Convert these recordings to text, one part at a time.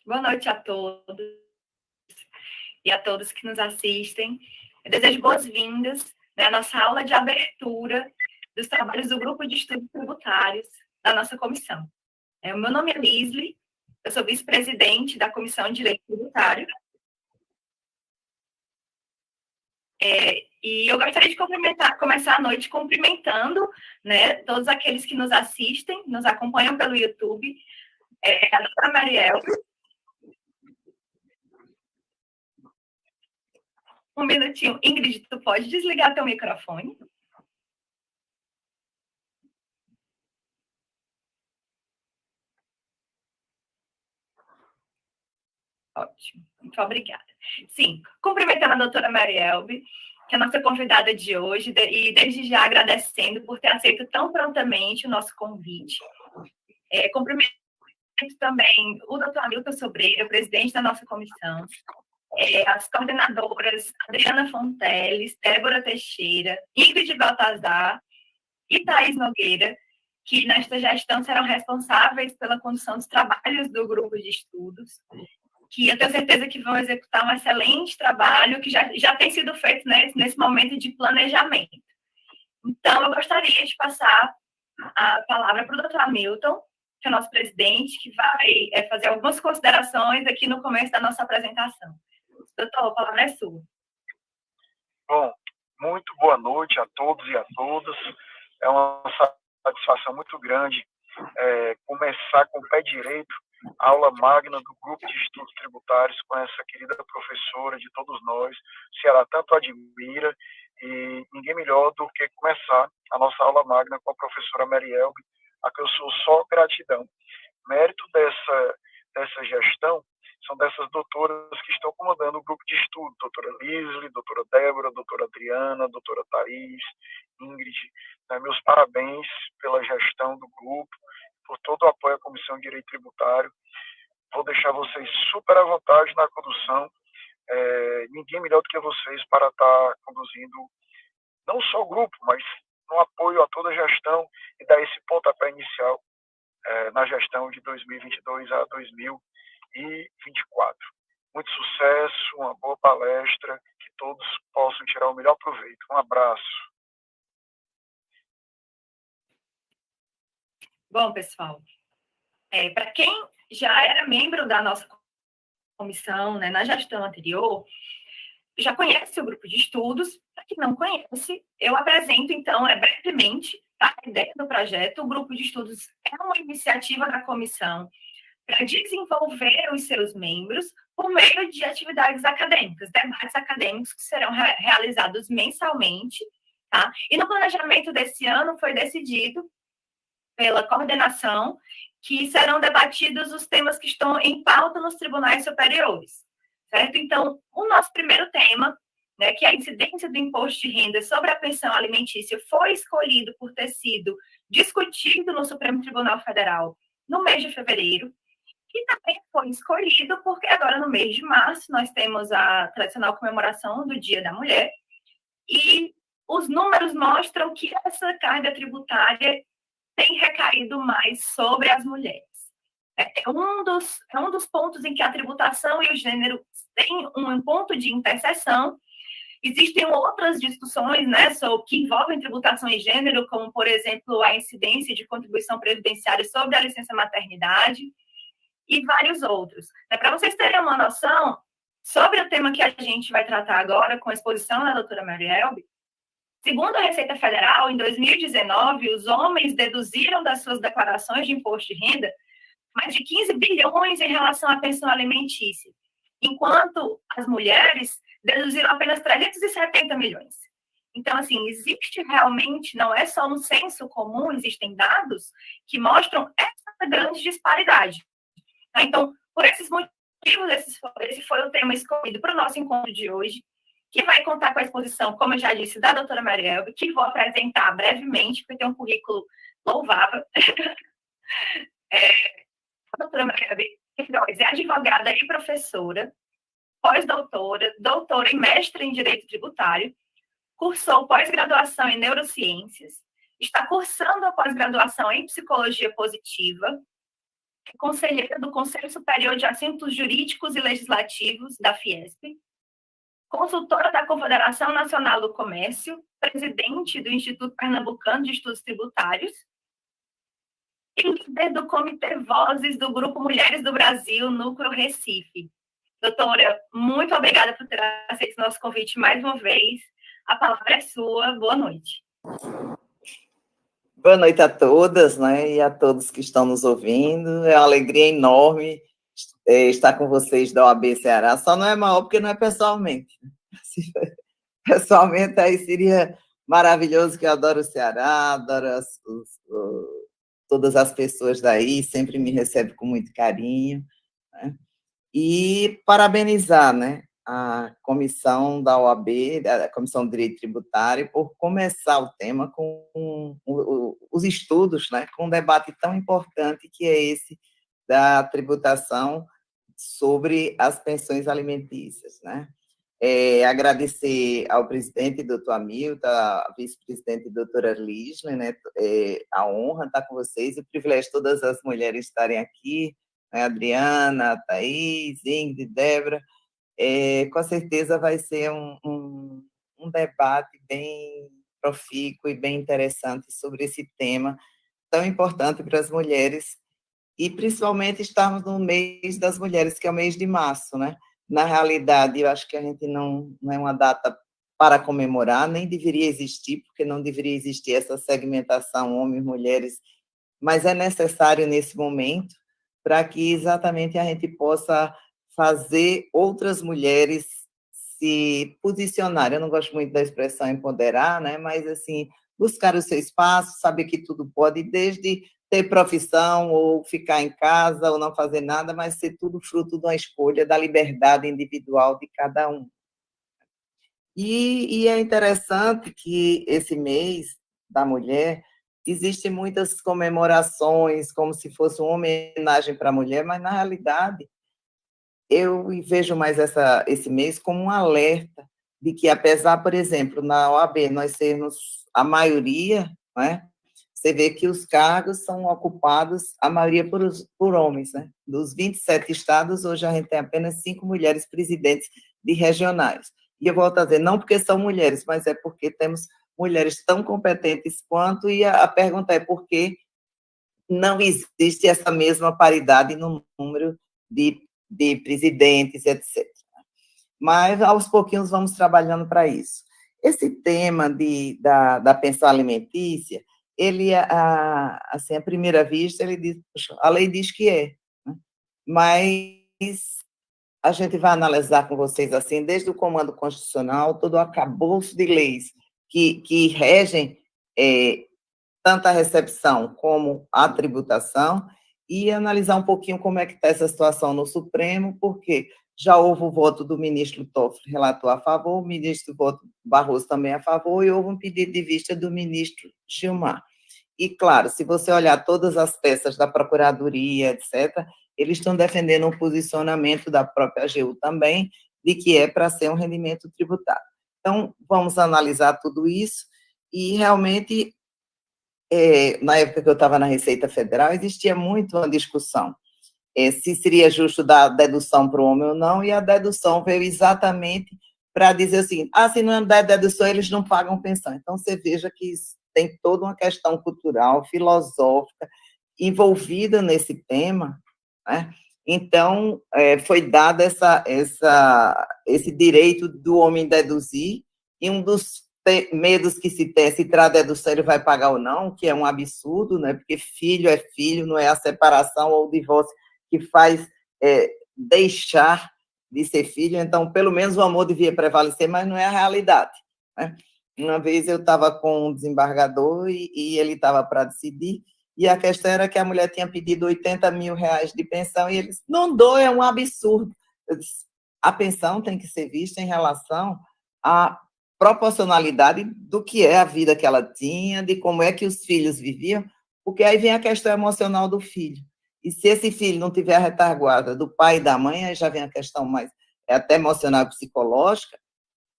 Boa noite a todos e a todos que nos assistem. Eu desejo boas-vindas à nossa aula de abertura dos trabalhos do Grupo de Estudos Tributários da nossa comissão. O meu nome é Lisli, eu sou vice-presidente da Comissão de Direito Tributário. E eu gostaria de começar a noite cumprimentando, todos aqueles que nos assistem, nos acompanham pelo YouTube, a doutora Marielbe. Um minutinho. Ingrid, tu pode desligar teu microfone? Ótimo, muito obrigada. Sim, cumprimentando a doutora Marielbe, que é a nossa convidada de hoje, e desde já agradecendo por ter aceito tão prontamente o nosso convite. Cumprimento também o doutor Hamilton Sobreira, presidente da nossa comissão, as coordenadoras Adriana Fonteles, Débora Teixeira, Ingrid Baltazar e Thaís Nogueira, que nesta gestão serão responsáveis pela condução dos trabalhos do grupo de estudos, que eu tenho certeza que vão executar um excelente trabalho que já tem sido feito nesse momento de planejamento. Então, eu gostaria de passar a palavra para o doutor Hamilton, que é o nosso presidente, que vai fazer algumas considerações aqui no começo da nossa apresentação. Doutor, a palavra é sua. Bom, muito boa noite a todos e a todas. É uma satisfação muito grande começar com o pé direito a aula magna do Grupo de Estudos Tributários com essa querida professora de todos nós, que ela tanto admira, e ninguém melhor do que começar a nossa aula magna com a professora Marielbe, a que eu sou só gratidão. Mérito dessa gestão são dessas doutoras que estão comandando o grupo de estudo, doutora Lisli, doutora Débora, doutora Adriana, doutora Thaís, Ingrid. Meus parabéns pela gestão do grupo, por todo o apoio à Comissão de Direito Tributário. Vou deixar vocês super à vontade na condução. Ninguém melhor do que vocês para estar conduzindo não só o grupo, mas no apoio a toda a gestão e dar esse pontapé inicial na gestão de 2022 a 2024. Muito sucesso, uma boa palestra, que todos possam tirar o melhor proveito. Um abraço. Bom, pessoal, para quem já era membro da nossa comissão, na gestão anterior, já conhece o grupo de estudos. Para quem não conhece, eu apresento, então, brevemente a ideia do projeto. O grupo de estudos é uma iniciativa da comissão para desenvolver os seus membros por meio de atividades acadêmicas, debates acadêmicos que serão realizados mensalmente, tá? E no planejamento desse ano foi decidido pela coordenação que serão debatidos os temas que estão em pauta nos tribunais superiores, certo? Então, o nosso primeiro tema, que é a incidência do imposto de renda sobre a pensão alimentícia, foi escolhido por ter sido discutido no Supremo Tribunal Federal no mês de fevereiro, e também foi escolhido porque agora, no mês de março, nós temos a tradicional comemoração do Dia da Mulher, e os números mostram que essa carga tributária tem recaído mais sobre as mulheres. É um dos pontos em que a tributação e o gênero têm um ponto de interseção. Existem outras discussões, que envolvem tributação e gênero, como, por exemplo, a incidência de contribuição previdenciária sobre a licença maternidade e vários outros. Para vocês terem uma noção sobre o tema que a gente vai tratar agora, com a exposição da doutora Marielbe, segundo a Receita Federal, em 2019, os homens deduziram das suas declarações de imposto de renda mais de 15 bilhões em relação à pensão alimentícia, enquanto as mulheres deduziram apenas 370 milhões. Então, assim, existe realmente, não é só no senso comum, existem dados que mostram essa grande disparidade. Então, por esses motivos, esse foi o tema escolhido para o nosso encontro de hoje, que vai contar com a exposição, como eu já disse, da doutora Marielbe, que vou apresentar brevemente, porque tem um currículo louvável. A doutora Marielbe é advogada e professora, pós-doutora, doutora e mestre em Direito Tributário, cursou pós-graduação em Neurociências, está cursando a pós-graduação em Psicologia Positiva, conselheira do Conselho Superior de Assuntos Jurídicos e Legislativos da Fiesp, consultora da Confederação Nacional do Comércio, presidente do Instituto Pernambucano de Estudos Tributários e líder do Comitê Vozes do Grupo Mulheres do Brasil, Núcleo Recife. Doutora, muito obrigada por ter aceito o nosso convite mais uma vez. A palavra é sua. Boa noite. Boa noite a todas, né, e a todos que estão nos ouvindo. É uma alegria enorme estar com vocês da OAB Ceará. Só não é maior porque não é pessoalmente. Pessoalmente, aí seria maravilhoso, que eu adoro o Ceará, adoro todas as pessoas daí, sempre me recebem com muito carinho, né? E parabenizar, né, a comissão da OAB, a Comissão de Direito Tributário, por começar o tema com os estudos, né, com um debate tão importante que é esse da tributação sobre as pensões alimentícias, né? Agradecer ao presidente, doutor Hamilton, à vice-presidente, doutora Lisle, né, a honra estar com vocês, o privilégio de todas as mulheres estarem aqui, né, Adriana, Thaís, Ingrid, Débora. Com certeza vai ser um debate bem profícuo e bem interessante sobre esse tema tão importante para as mulheres, e principalmente estamos no mês das mulheres, que é o mês de março, né? Na realidade, eu acho que a gente não é uma data para comemorar, nem deveria existir, porque não deveria existir essa segmentação homens e mulheres, mas é necessário nesse momento para que exatamente a gente possa fazer outras mulheres se posicionarem. Eu não gosto muito da expressão empoderar, né? Mas, assim, buscar o seu espaço, saber que tudo pode, desde ter profissão, ou ficar em casa, ou não fazer nada, mas ser tudo fruto de uma escolha, da liberdade individual de cada um. E é interessante que esse mês da mulher, existem muitas comemorações, como se fosse uma homenagem para a mulher, mas, na realidade, eu vejo mais esse mês como um alerta de que, apesar, por exemplo, na OAB, nós sermos a maioria, né? Você vê que os cargos são ocupados, a maioria por homens, né? Dos 27 estados, hoje a gente tem apenas 5 mulheres presidentes de regionais. E eu volto a dizer, não porque são mulheres, mas é porque temos mulheres tão competentes quanto, e a pergunta é por que não existe essa mesma paridade no número de presidentes, etc. Mas, aos pouquinhos, vamos trabalhando para isso. Esse tema da pensão alimentícia, ele, assim, à primeira vista, ele diz, a lei diz que é, né? Mas a gente vai analisar com vocês, assim, desde o comando constitucional, todo o arcabouço de leis que regem tanto a recepção como a tributação, e analisar um pouquinho como é que está essa situação no Supremo, porque já houve o voto do ministro Toffoli, relator a favor, o ministro Barroso também a favor, e houve um pedido de vista do ministro Gilmar. E, claro, se você olhar todas as peças da Procuradoria, etc., eles estão defendendo um posicionamento da própria AGU também, de que é para ser um rendimento tributário. Então, vamos analisar tudo isso, e realmente, na época que eu estava na Receita Federal, existia muito uma discussão se seria justo dar dedução para o homem ou não, e a dedução veio exatamente para dizer assim, se não der dedução, eles não pagam pensão. Então, você veja que tem toda uma questão cultural, filosófica, envolvida nesse tema, né? Então, foi dado esse direito do homem deduzir, e um dos medos que se tem, se traz dedução, ele vai pagar ou não, que é um absurdo, né? Porque filho é filho, não é a separação ou o divórcio que faz deixar de ser filho. Então, pelo menos o amor devia prevalecer, mas não é a realidade, né? Uma vez eu estava com um desembargador e ele estava para decidir, e a questão era que a mulher tinha pedido 80 mil reais de pensão, e ele disse, não dou, é um absurdo. Eu disse, a pensão tem que ser vista em relação à proporcionalidade do que é a vida que ela tinha, de como é que os filhos viviam, porque aí vem a questão emocional do filho. E se esse filho não tiver a retaguarda do pai e da mãe, aí já vem a questão mais até emocional e psicológica,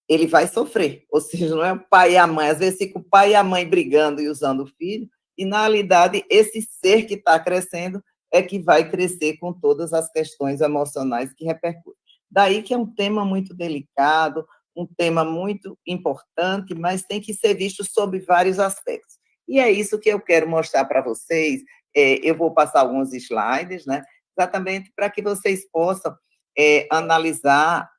ele vai sofrer. Ou seja, não é o pai e a mãe, às vezes fica o pai e a mãe brigando e usando o filho, e, na realidade, esse ser que está crescendo é que vai crescer com todas as questões emocionais que repercutem. Daí que é um tema muito delicado, um tema muito importante, mas tem que ser visto sob vários aspectos. E é isso que eu quero mostrar para vocês. Eu vou passar alguns slides, né, exatamente para que vocês possam analisar,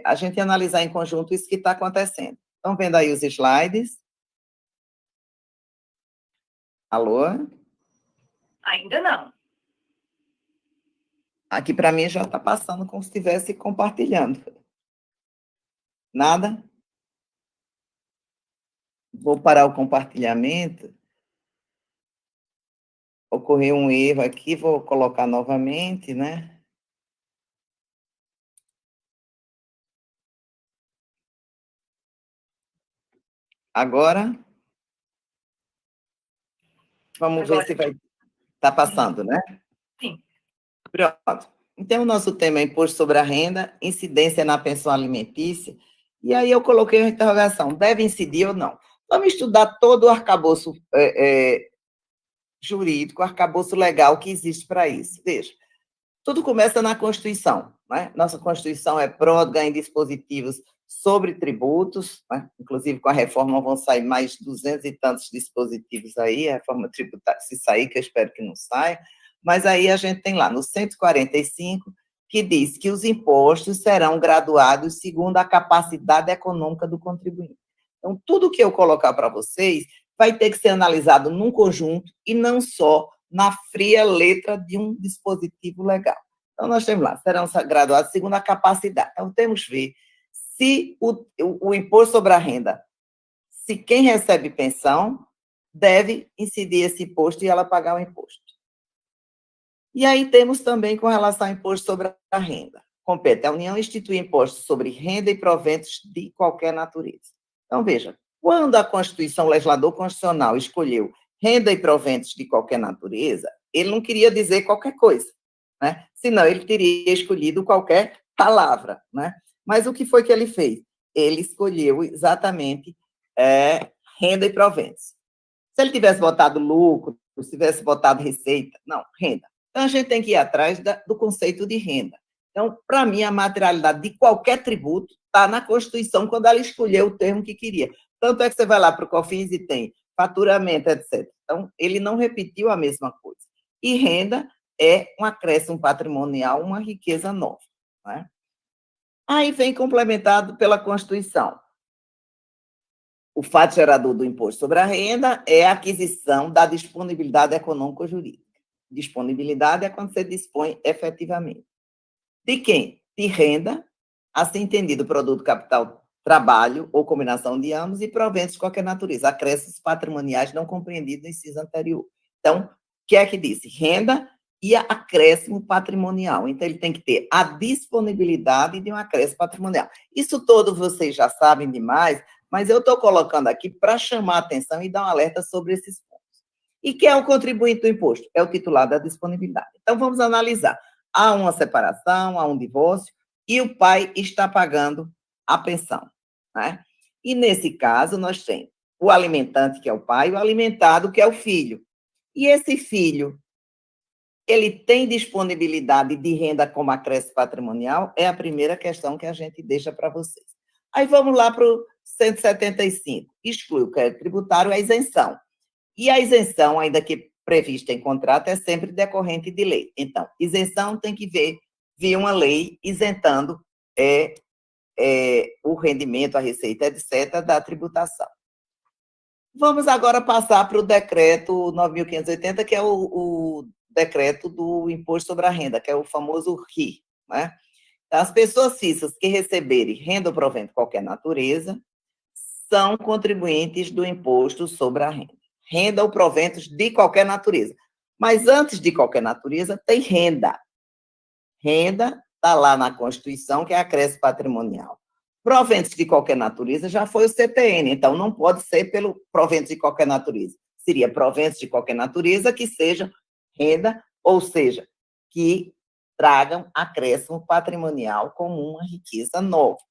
a gente analisar em conjunto isso que está acontecendo. Estão vendo aí os slides? Alô? Ainda não. Aqui para mim já está passando como se estivesse compartilhando. Nada? Vou parar o compartilhamento. Ocorreu um erro aqui, vou colocar novamente, né? Agora, vamos ver se vai estar passando, né? Sim. Pronto. Então, o nosso tema é imposto sobre a renda, incidência na pensão alimentícia, e aí eu coloquei uma interrogação, deve incidir ou não? Vamos estudar todo o arcabouço jurídico, arcabouço legal que existe para isso. Veja, tudo começa na Constituição, né? Nossa Constituição é pródiga em dispositivos sobre tributos, né? Inclusive com a reforma vão sair mais 200 e tantos dispositivos aí, a reforma tributária, se sair, que eu espero que não saia, mas aí a gente tem lá no 145, que diz que os impostos serão graduados segundo a capacidade econômica do contribuinte. Então, tudo que eu colocar para vocês vai ter que ser analisado num conjunto e não só na fria letra de um dispositivo legal. Então, nós temos lá, serão graduados segundo a capacidade. Então, temos que ver se o imposto sobre a renda, se quem recebe pensão deve incidir esse imposto e ela pagar o imposto. E aí temos também com relação ao imposto sobre a renda. Compete à União instituir impostos sobre renda e proventos de qualquer natureza. Então, veja, quando a Constituição, o legislador constitucional escolheu renda e proventos de qualquer natureza, ele não queria dizer qualquer coisa, né? Senão ele teria escolhido qualquer palavra, né? Mas o que foi que ele fez? Ele escolheu exatamente renda e proventos. Se ele tivesse botado lucro, se tivesse botado receita, não, renda. Então, a gente tem que ir atrás do conceito de renda. Então, para mim, a materialidade de qualquer tributo está na Constituição quando ela escolheu o termo que queria. Tanto é que você vai lá para o COFINS e tem faturamento, etc. Então, ele não repetiu a mesma coisa. E renda é um acréscimo patrimonial, uma riqueza nova, né? Aí vem complementado pela Constituição. O fato gerador do imposto sobre a renda é a aquisição da disponibilidade econômico-jurídica. Disponibilidade é quando você dispõe efetivamente. De quem? De renda, assim entendido produto, capital, trabalho ou combinação de ambos, e proventos de qualquer natureza, acréscimos patrimoniais não compreendidos no inciso anterior. Então, o que é que disse? Renda e acréscimo patrimonial. Então, ele tem que ter a disponibilidade de um acréscimo patrimonial. Isso todo vocês já sabem demais, mas eu estou colocando aqui para chamar a atenção e dar um alerta sobre esses pontos. E quem é o contribuinte do imposto? É o titular da disponibilidade. Então, vamos analisar. Há uma separação, há um divórcio, e o pai está pagando a pensão, né? E, nesse caso, nós temos o alimentante, que é o pai, e o alimentado, que é o filho. E esse filho, ele tem disponibilidade de renda como acréscimo patrimonial? É a primeira questão que a gente deixa para vocês. Aí vamos lá para o 175. Exclui o crédito tributário, a isenção. E a isenção, ainda que prevista em contrato, é sempre decorrente de lei. Então, isenção tem que vir uma lei isentando o rendimento, a receita, etc., da tributação. Vamos agora passar para o decreto 9.580, que é o decreto do Imposto sobre a Renda, que é o famoso RI, né? As pessoas físicas que receberem renda ou provento de qualquer natureza são contribuintes do Imposto sobre a Renda. Renda ou proventos de qualquer natureza. Mas antes de qualquer natureza, tem renda. Renda está lá na Constituição, que é acréscimo patrimonial. Proventos de qualquer natureza já foi o CPN, então não pode ser pelo proventos de qualquer natureza. Seria proventos de qualquer natureza que sejam renda, ou seja, que tragam acréscimo patrimonial como uma riqueza nova,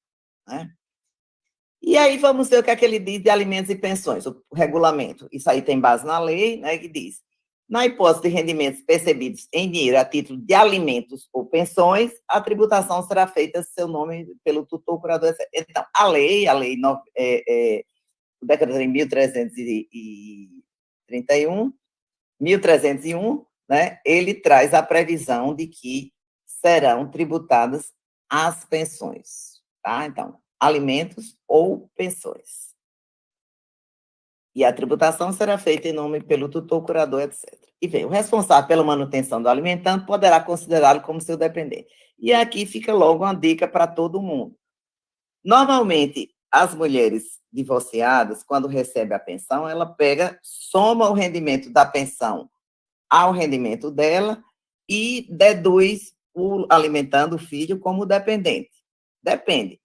né? E aí vamos ver o que é que ele diz de alimentos e pensões, o regulamento. Isso aí tem base na lei, né, que diz Na hipótese de rendimentos percebidos em dinheiro a título de alimentos ou pensões, a tributação será feita seu nome pelo tutor, curador, etc. Então, a lei o decreto em 1301, né, ele traz a previsão de que serão tributadas as pensões, tá? Então, alimentos ou pensões. E a tributação será feita em nome pelo tutor, curador, etc. E vem, o responsável pela manutenção do alimentando poderá considerá-lo como seu dependente. E aqui fica logo uma dica para todo mundo. Normalmente, as mulheres divorciadas, quando recebem a pensão, ela soma o rendimento da pensão ao rendimento dela e deduz o alimentando o filho como dependente. Depende.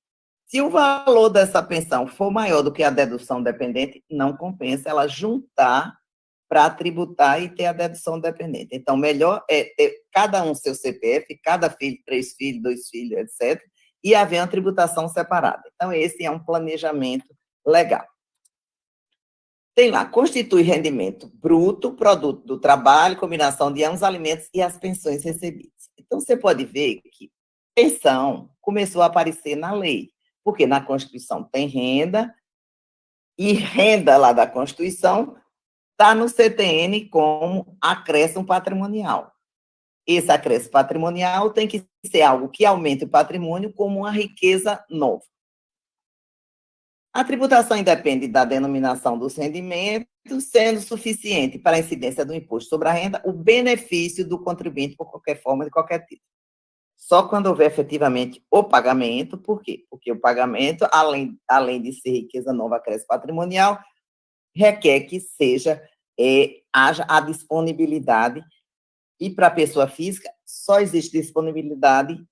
Se o valor dessa pensão for maior do que a dedução dependente, não compensa ela juntar para tributar e ter a dedução dependente. Então, melhor é ter cada um seu CPF, cada filho, 3 filhos, 2 filhos, etc., e haver uma tributação separada. Então, esse é um planejamento legal. Tem lá, constitui rendimento bruto, produto do trabalho, combinação de ambos os alimentos e as pensões recebidas. Então, você pode ver que pensão começou a aparecer na lei, porque na Constituição tem renda, e renda lá da Constituição está no CTN como acréscimo patrimonial. Esse acréscimo patrimonial tem que ser algo que aumente o patrimônio como uma riqueza nova. A tributação independe da denominação dos rendimentos, sendo suficiente para a incidência do imposto sobre a renda o benefício do contribuinte por qualquer forma, de qualquer tipo. Só quando houver efetivamente o pagamento, por quê? Porque o pagamento, além de ser riqueza nova, acréscimo patrimonial, requer que haja a disponibilidade, e para a pessoa física só existe disponibilidade,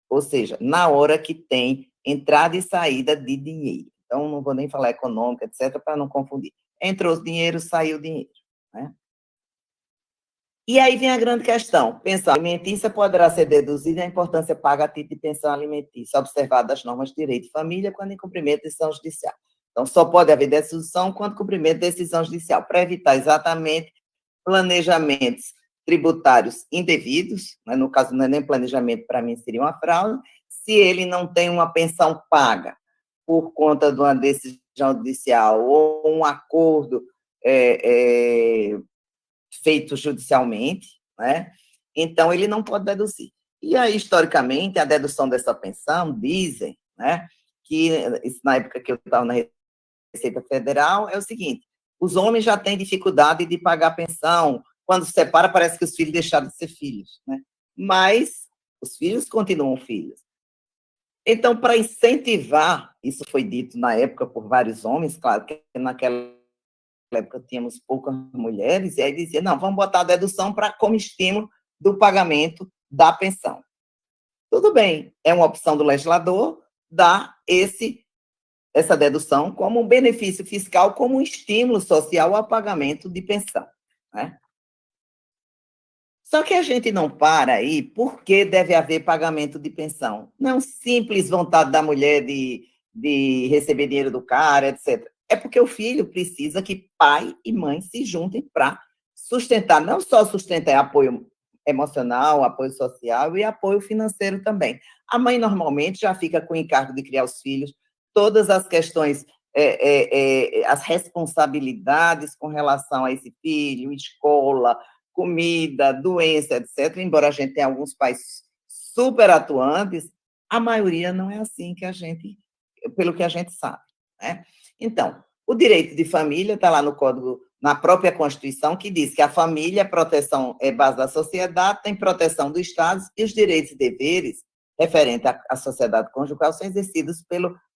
ou seja, na hora que tem entrada e saída de dinheiro. Então, não vou nem falar econômica, etc., para não confundir. Entrou o dinheiro, saiu o dinheiro, né? E aí vem a grande questão. Pensão alimentícia poderá ser deduzida a importância paga a título de pensão alimentícia, observada as normas de direito de família, quando em cumprimento de decisão judicial. Então, só pode haver dedução quando cumprimento de decisão judicial, para evitar exatamente planejamentos tributários indevidos, né? No caso, não é nem planejamento, para mim seria uma fraude, se ele não tem uma pensão paga por conta de uma decisão judicial ou um acordo feito judicialmente, né? Então, ele não pode deduzir. E aí, historicamente, a dedução dessa pensão, dizem, né, que, isso na época que eu estava na Receita Federal, é o seguinte: os homens já têm dificuldade de pagar pensão, quando se separa, parece que os filhos deixaram de ser filhos, né? Mas os filhos continuam filhos. Então, para incentivar, isso foi dito na época por vários homens, claro que naquela época tínhamos poucas mulheres, e aí dizia, não, vamos botar a dedução como estímulo do pagamento da pensão. Tudo bem, é uma opção do legislador dar essa dedução como um benefício fiscal, como um estímulo social ao pagamento de pensão, né? Só que a gente não para aí, porque deve haver pagamento de pensão. Não simples vontade da mulher de receber dinheiro do cara, etc. É porque o filho precisa que pai e mãe se juntem para sustentar, não só sustentar apoio emocional, apoio social e apoio financeiro também. A mãe normalmente já fica com o encargo de criar os filhos, todas as questões, as responsabilidades com relação a esse filho, escola, comida, doença, etc., embora a gente tenha alguns pais super atuantes, a maioria não é assim pelo que a gente sabe, né? Então, o direito de família está lá no Código, na própria Constituição, que diz que a família, a proteção é base da sociedade, tem proteção do Estado, e os direitos e deveres referentes à sociedade conjugal são exercidos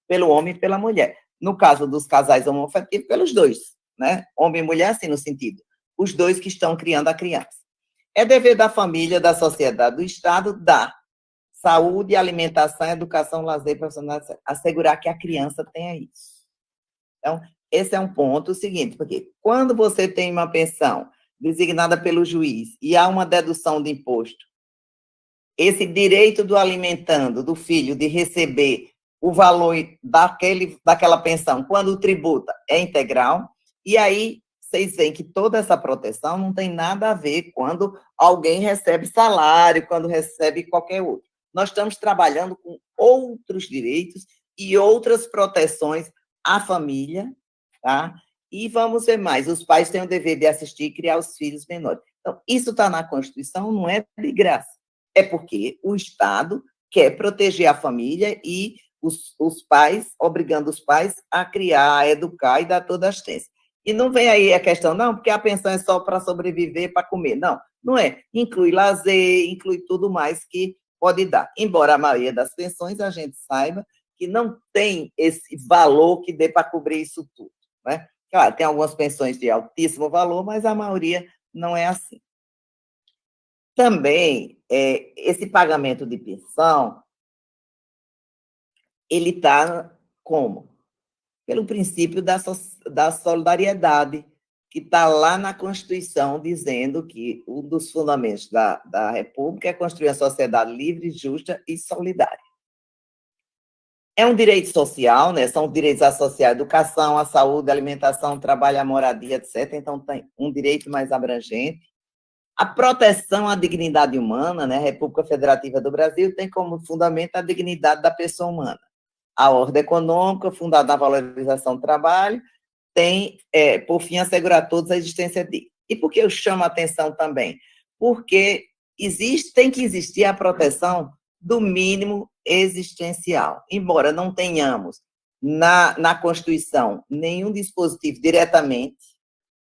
pelo homem e pela mulher. No caso dos casais homoafetivos, pelos dois, né? Homem e mulher, assim, no sentido, os dois que estão criando a criança. É dever da família, da sociedade, do Estado, dar saúde, alimentação, educação, lazer, profissional, assegurar que a criança tenha isso. Então, esse é um ponto seguinte, porque quando você tem uma pensão designada pelo juiz e há uma dedução de imposto, esse direito do alimentando, do filho, de receber o valor daquela pensão, quando tributa, é integral, e aí vocês veem que toda essa proteção não tem nada a ver quando alguém recebe salário, quando recebe qualquer outro. Nós estamos trabalhando com outros direitos e outras proteções à família, tá? E vamos ver mais, os pais têm o dever de assistir e criar os filhos menores. Então, isso está na Constituição, não é de graça. É porque o Estado quer proteger a família e os pais, obrigando os pais a criar, a educar e dar toda a assistência. E não vem aí a questão, não, porque a pensão é só para sobreviver, para comer. Não, não é. Inclui lazer, inclui tudo mais que pode dar. Embora a maioria das pensões a gente saiba que não tem esse valor que dê para cobrir isso tudo, né? Claro, tem algumas pensões de altíssimo valor, mas a maioria não é assim. Também, esse pagamento de pensão, ele está como? Pelo princípio da solidariedade, que está lá na Constituição, dizendo que um dos fundamentos da República é construir uma sociedade livre, justa e solidária. É um direito social, né? São direitos associados à educação, à saúde, à alimentação, ao trabalho, à moradia, etc. Então, tem um direito mais abrangente. A proteção à dignidade humana, né? A República Federativa do Brasil tem como fundamento a dignidade da pessoa humana. A ordem econômica, fundada na valorização do trabalho, tem, por fim, assegurar a todos a existência dele. E por que eu chamo a atenção também? Porque tem que existir a proteção do mínimo existencial. Embora não tenhamos na Constituição nenhum dispositivo diretamente,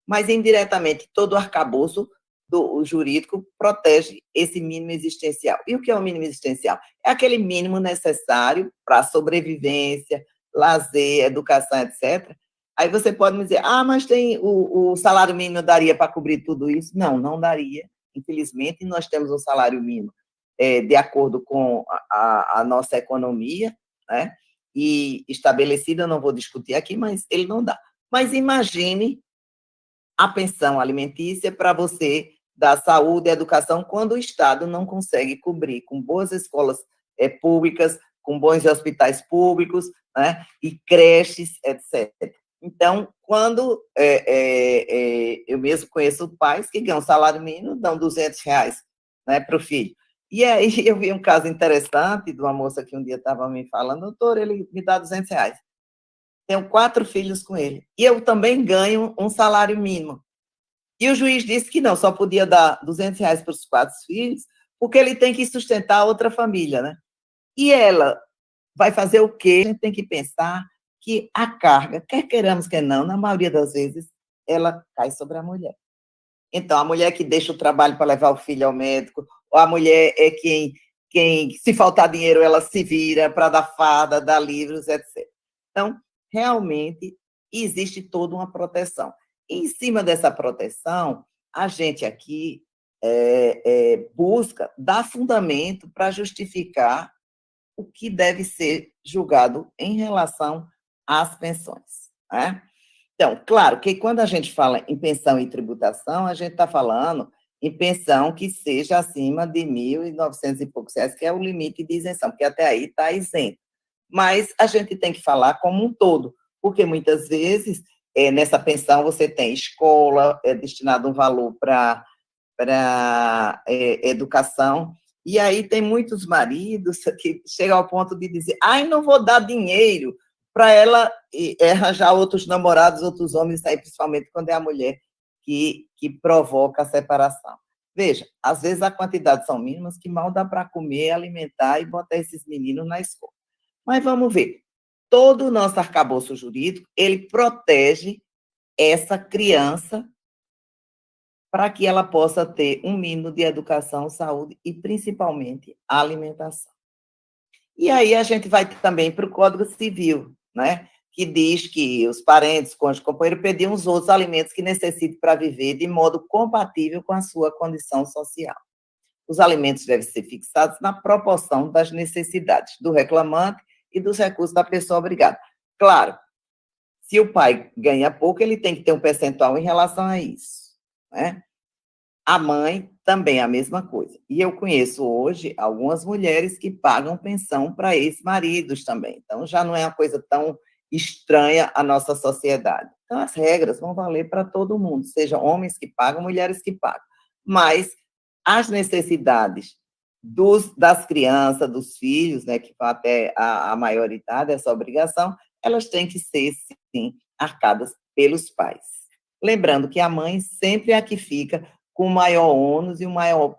mas indiretamente todo o arcabouço do jurídico protege esse mínimo existencial. E o que é o mínimo existencial? É aquele mínimo necessário para a sobrevivência, lazer, educação, etc. Aí você pode me dizer, mas tem o salário mínimo daria para cobrir tudo isso? Não, não daria. Infelizmente, nós temos um salário mínimo de acordo com a nossa economia, né? E estabelecido, eu não vou discutir aqui, mas ele não dá. Mas imagine a pensão alimentícia para você dar saúde e educação quando o Estado não consegue cobrir com boas escolas públicas, com bons hospitais públicos, né? E creches, etc. Então, quando eu mesmo conheço pais que ganham salário mínimo, dão R$200, né, para o filho. E aí eu vi um caso interessante de uma moça que um dia estava me falando, doutor, ele me dá R$200. Tenho 4 filhos com ele. E eu também ganho um salário mínimo. E o juiz disse que não, só podia dar R$200 para os 4 filhos, porque ele tem que sustentar a outra família, né? E ela vai fazer o quê? A gente tem que pensar que a carga, quer queiramos, quer não, na maioria das vezes, ela cai sobre a mulher. Então, a mulher que deixa o trabalho para levar o filho ao médico, ou a mulher é quem se faltar dinheiro, ela se vira para dar farda, dar livros, etc. Então, realmente, existe toda uma proteção. E, em cima dessa proteção, a gente aqui busca dar fundamento para justificar o que deve ser julgado em relação às pensões, né? Então, claro que quando a gente fala em pensão e tributação, a gente está falando em pensão que seja acima de R$1.900 e poucos reais, que é o limite de isenção, porque até aí está isento. Mas a gente tem que falar como um todo, porque muitas vezes nessa pensão você tem escola, destinado um valor para educação, e aí tem muitos maridos que chegam ao ponto de dizer, não vou dar dinheiro para ela arranjar outros namorados, outros homens, aí, principalmente quando é a mulher que provoca a separação. Veja, às vezes a quantidade são mínimas que mal dá para comer, alimentar e botar esses meninos na escola. Mas vamos ver, todo o nosso arcabouço jurídico, ele protege essa criança para que ela possa ter um mínimo de educação, saúde e, principalmente, alimentação. E aí a gente vai também para o Código Civil, né, que diz que os parentes, cônjuge, companheiro, pediam os outros alimentos que necessitem para viver de modo compatível com a sua condição social. Os alimentos devem ser fixados na proporção das necessidades do reclamante e dos recursos da pessoa obrigada. Claro, se o pai ganha pouco, ele tem que ter um percentual em relação a isso, né? A mãe também é a mesma coisa. E eu conheço hoje algumas mulheres que pagam pensão para ex-maridos também. Então, já não é uma coisa tão estranha à nossa sociedade. Então, as regras vão valer para todo mundo, sejam homens que pagam, mulheres que pagam. Mas as necessidades das crianças, dos filhos, né, que vão até a maioridade, essa obrigação, elas têm que ser, sim, arcadas pelos pais. Lembrando que a mãe sempre é a que fica com o maior ônus e uma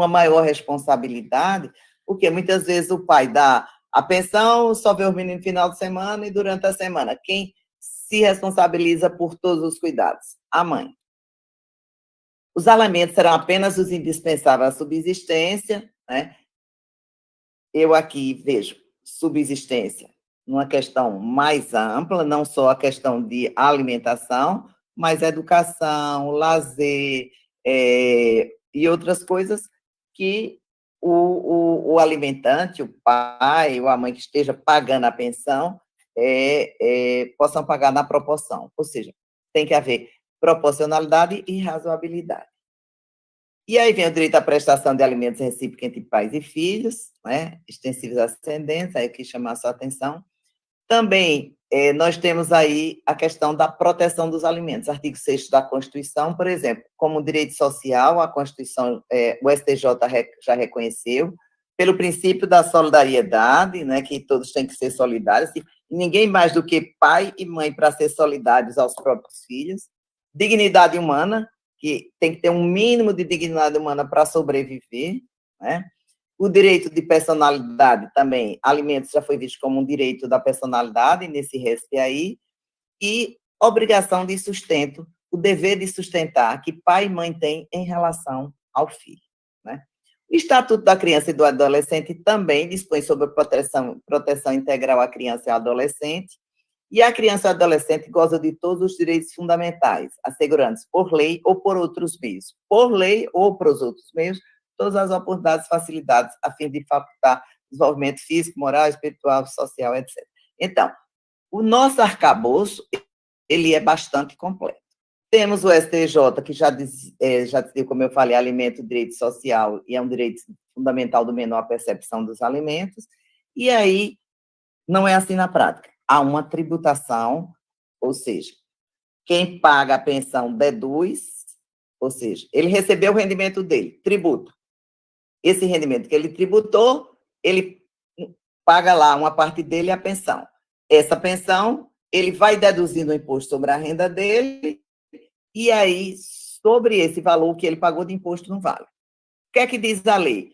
maior responsabilidade, porque muitas vezes o pai dá a pensão, só vê os meninos no final de semana e durante a semana. Quem se responsabiliza por todos os cuidados? A mãe. Os alimentos serão apenas os indispensáveis à subsistência, né? Eu aqui vejo subsistência numa questão mais ampla, não só a questão de alimentação, mas educação, lazer, e outras coisas que o alimentante, o pai ou a mãe que esteja pagando a pensão, possam pagar na proporção. Ou seja, tem que haver proporcionalidade e razoabilidade. E aí vem o direito à prestação de alimentos recíprocos entre pais e filhos, né? Extensivos ascendentes, aí eu quis chamar a sua atenção. Também nós temos aí a questão da proteção dos alimentos, artigo 6º da Constituição, por exemplo, como direito social, a Constituição, o STJ já reconheceu, pelo princípio da solidariedade, né, que todos têm que ser solidários, e ninguém mais do que pai e mãe para ser solidários aos próprios filhos, dignidade humana, que tem que ter um mínimo de dignidade humana para sobreviver, né? O direito de personalidade também, alimentos já foi visto como um direito da personalidade, nesse RESP aí, e obrigação de sustento, o dever de sustentar que pai e mãe têm em relação ao filho, né? O Estatuto da Criança e do Adolescente também dispõe sobre a proteção integral à criança e ao adolescente, e a criança e o adolescente gozam de todos os direitos fundamentais, assegurando-se por lei ou por outros meios, por lei ou por outros meios, todas as oportunidades e facilidades a fim de facultar desenvolvimento físico, moral, espiritual, social, etc. Então, o nosso arcabouço, ele é bastante completo. Temos o STJ, que já dizia, como eu falei, alimento, direito social, e é um direito fundamental do menor a percepção dos alimentos, e aí não é assim na prática. Há uma tributação, ou seja, quem paga a pensão deduz, ou seja, ele recebeu o rendimento dele, tributo. Esse rendimento que ele tributou, ele paga lá uma parte dele a pensão. Essa pensão, ele vai deduzindo o imposto sobre a renda dele, e aí, sobre esse valor que ele pagou de imposto, não vale. O que é que diz a lei?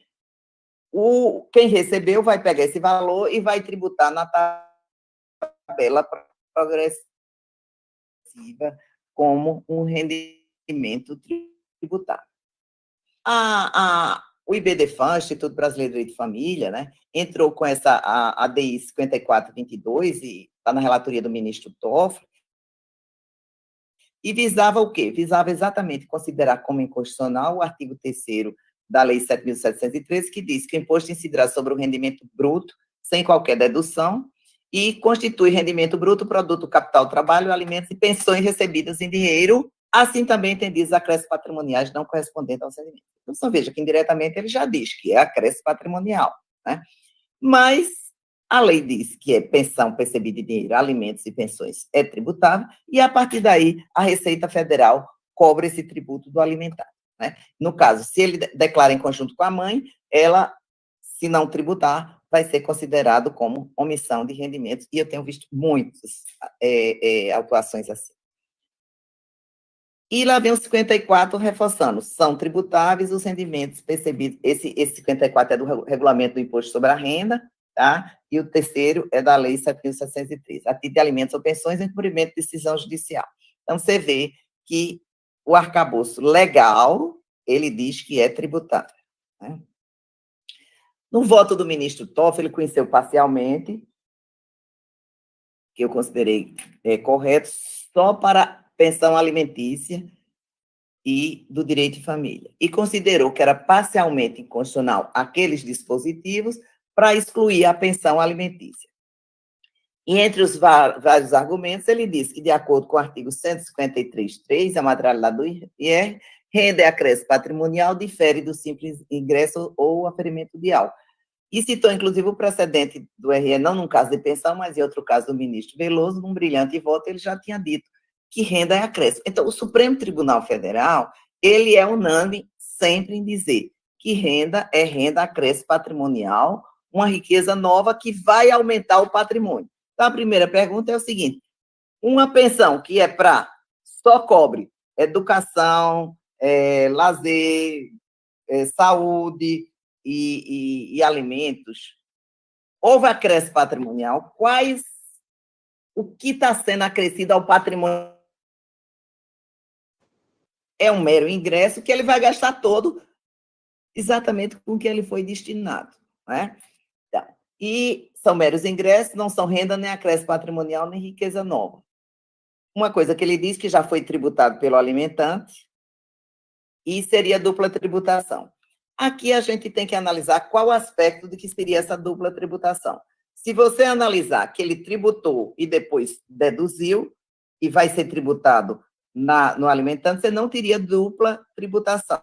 Quem recebeu vai pegar esse valor e vai tributar na tabela progressiva como um rendimento tributário. O IBDFAM, Instituto Brasileiro de Direito de Família, né, entrou com a DI 5422, e está na relatoria do ministro Toffoli, e visava o quê? Visava exatamente considerar como inconstitucional o artigo 3º da Lei 7.713, que diz que o imposto incidirá sobre o rendimento bruto, sem qualquer dedução, e constitui rendimento bruto, produto, capital, trabalho, alimentos e pensões recebidas em dinheiro, assim também entendidos acréscimos patrimoniais não correspondentes aos rendimentos. Então, você veja que indiretamente ele já diz que é acréscimo patrimonial, né? Mas a lei diz que pensão percebida em dinheiro, alimentos e pensões é tributável, e a partir daí a Receita Federal cobra esse tributo do alimentar, né? No caso, se ele declara em conjunto com a mãe, ela, se não tributar, vai ser considerado como omissão de rendimentos, e eu tenho visto muitas autuações assim. E lá vem o 54 reforçando, são tributáveis os rendimentos percebidos, esse 54 é do regulamento do imposto sobre a renda, tá? E o terceiro é da Lei 7.713, a título de alimentos ou pensões em cumprimento de decisão judicial. Então, você vê que o arcabouço legal, ele diz que é tributável, né? No voto do ministro Toffoli, ele conheceu parcialmente, que eu considerei correto, só para pensão alimentícia e do direito de família, e considerou que era parcialmente inconstitucional aqueles dispositivos para excluir a pensão alimentícia. E entre os vários argumentos, ele diz que, de acordo com o artigo 153.3, a materialidade do IR, renda e acréscimo patrimonial difere do simples ingresso ou aferimento de algo. e citou, inclusive, o precedente do RE, não num caso de pensão, mas em outro caso do ministro Veloso, num brilhante voto, ele já tinha dito que renda é acréscimo. Então, o Supremo Tribunal Federal, ele é unânime sempre em dizer que renda é renda acréscimo patrimonial, uma riqueza nova que vai aumentar o patrimônio. Então, a primeira pergunta é o seguinte: uma pensão que é para só cobre educação, lazer, saúde e alimentos, houve acréscimo patrimonial, o que está sendo acrescido ao patrimônio é um mero ingresso que ele vai gastar todo exatamente com o que ele foi destinado, né? Então, e são meros ingressos, não são renda, nem acréscimo patrimonial, nem riqueza nova. Uma coisa que ele diz que já foi tributado pelo alimentante e seria dupla tributação. Aqui a gente tem que analisar qual aspecto de que seria essa dupla tributação. Se você analisar que ele tributou e depois deduziu e vai ser tributado no alimentante, você não teria dupla tributação.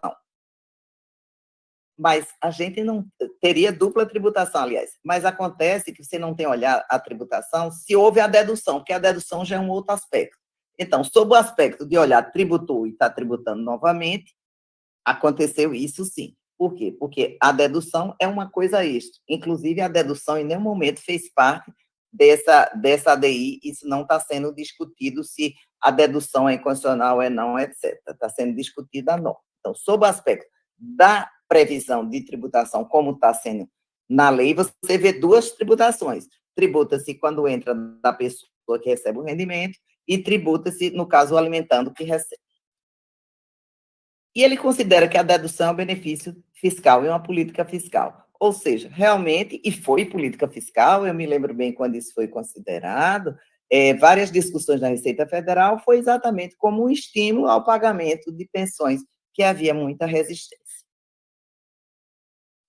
Mas a gente não teria dupla tributação, aliás. Mas acontece que você não tem olhar a tributação se houve a dedução, porque a dedução já é um outro aspecto. Então, sob o aspecto de olhar tributou e está tributando novamente, aconteceu isso sim. Por quê? Porque a dedução é uma coisa extra. Inclusive, a dedução em nenhum momento fez parte dessa ADI, isso não está sendo discutido se a dedução é inconstitucional ou não, etc. Está sendo discutida a norma. Então, sob o aspecto da previsão de tributação, como está sendo na lei, você vê duas tributações. Tributa-se quando entra da pessoa que recebe o rendimento e tributa-se, no caso, o alimentando que recebe. E ele considera que a dedução é um benefício fiscal e uma política fiscal. Ou seja, realmente, e foi política fiscal, eu me lembro bem quando isso foi considerado, várias discussões na Receita Federal, foi exatamente como um estímulo ao pagamento de pensões, que havia muita resistência.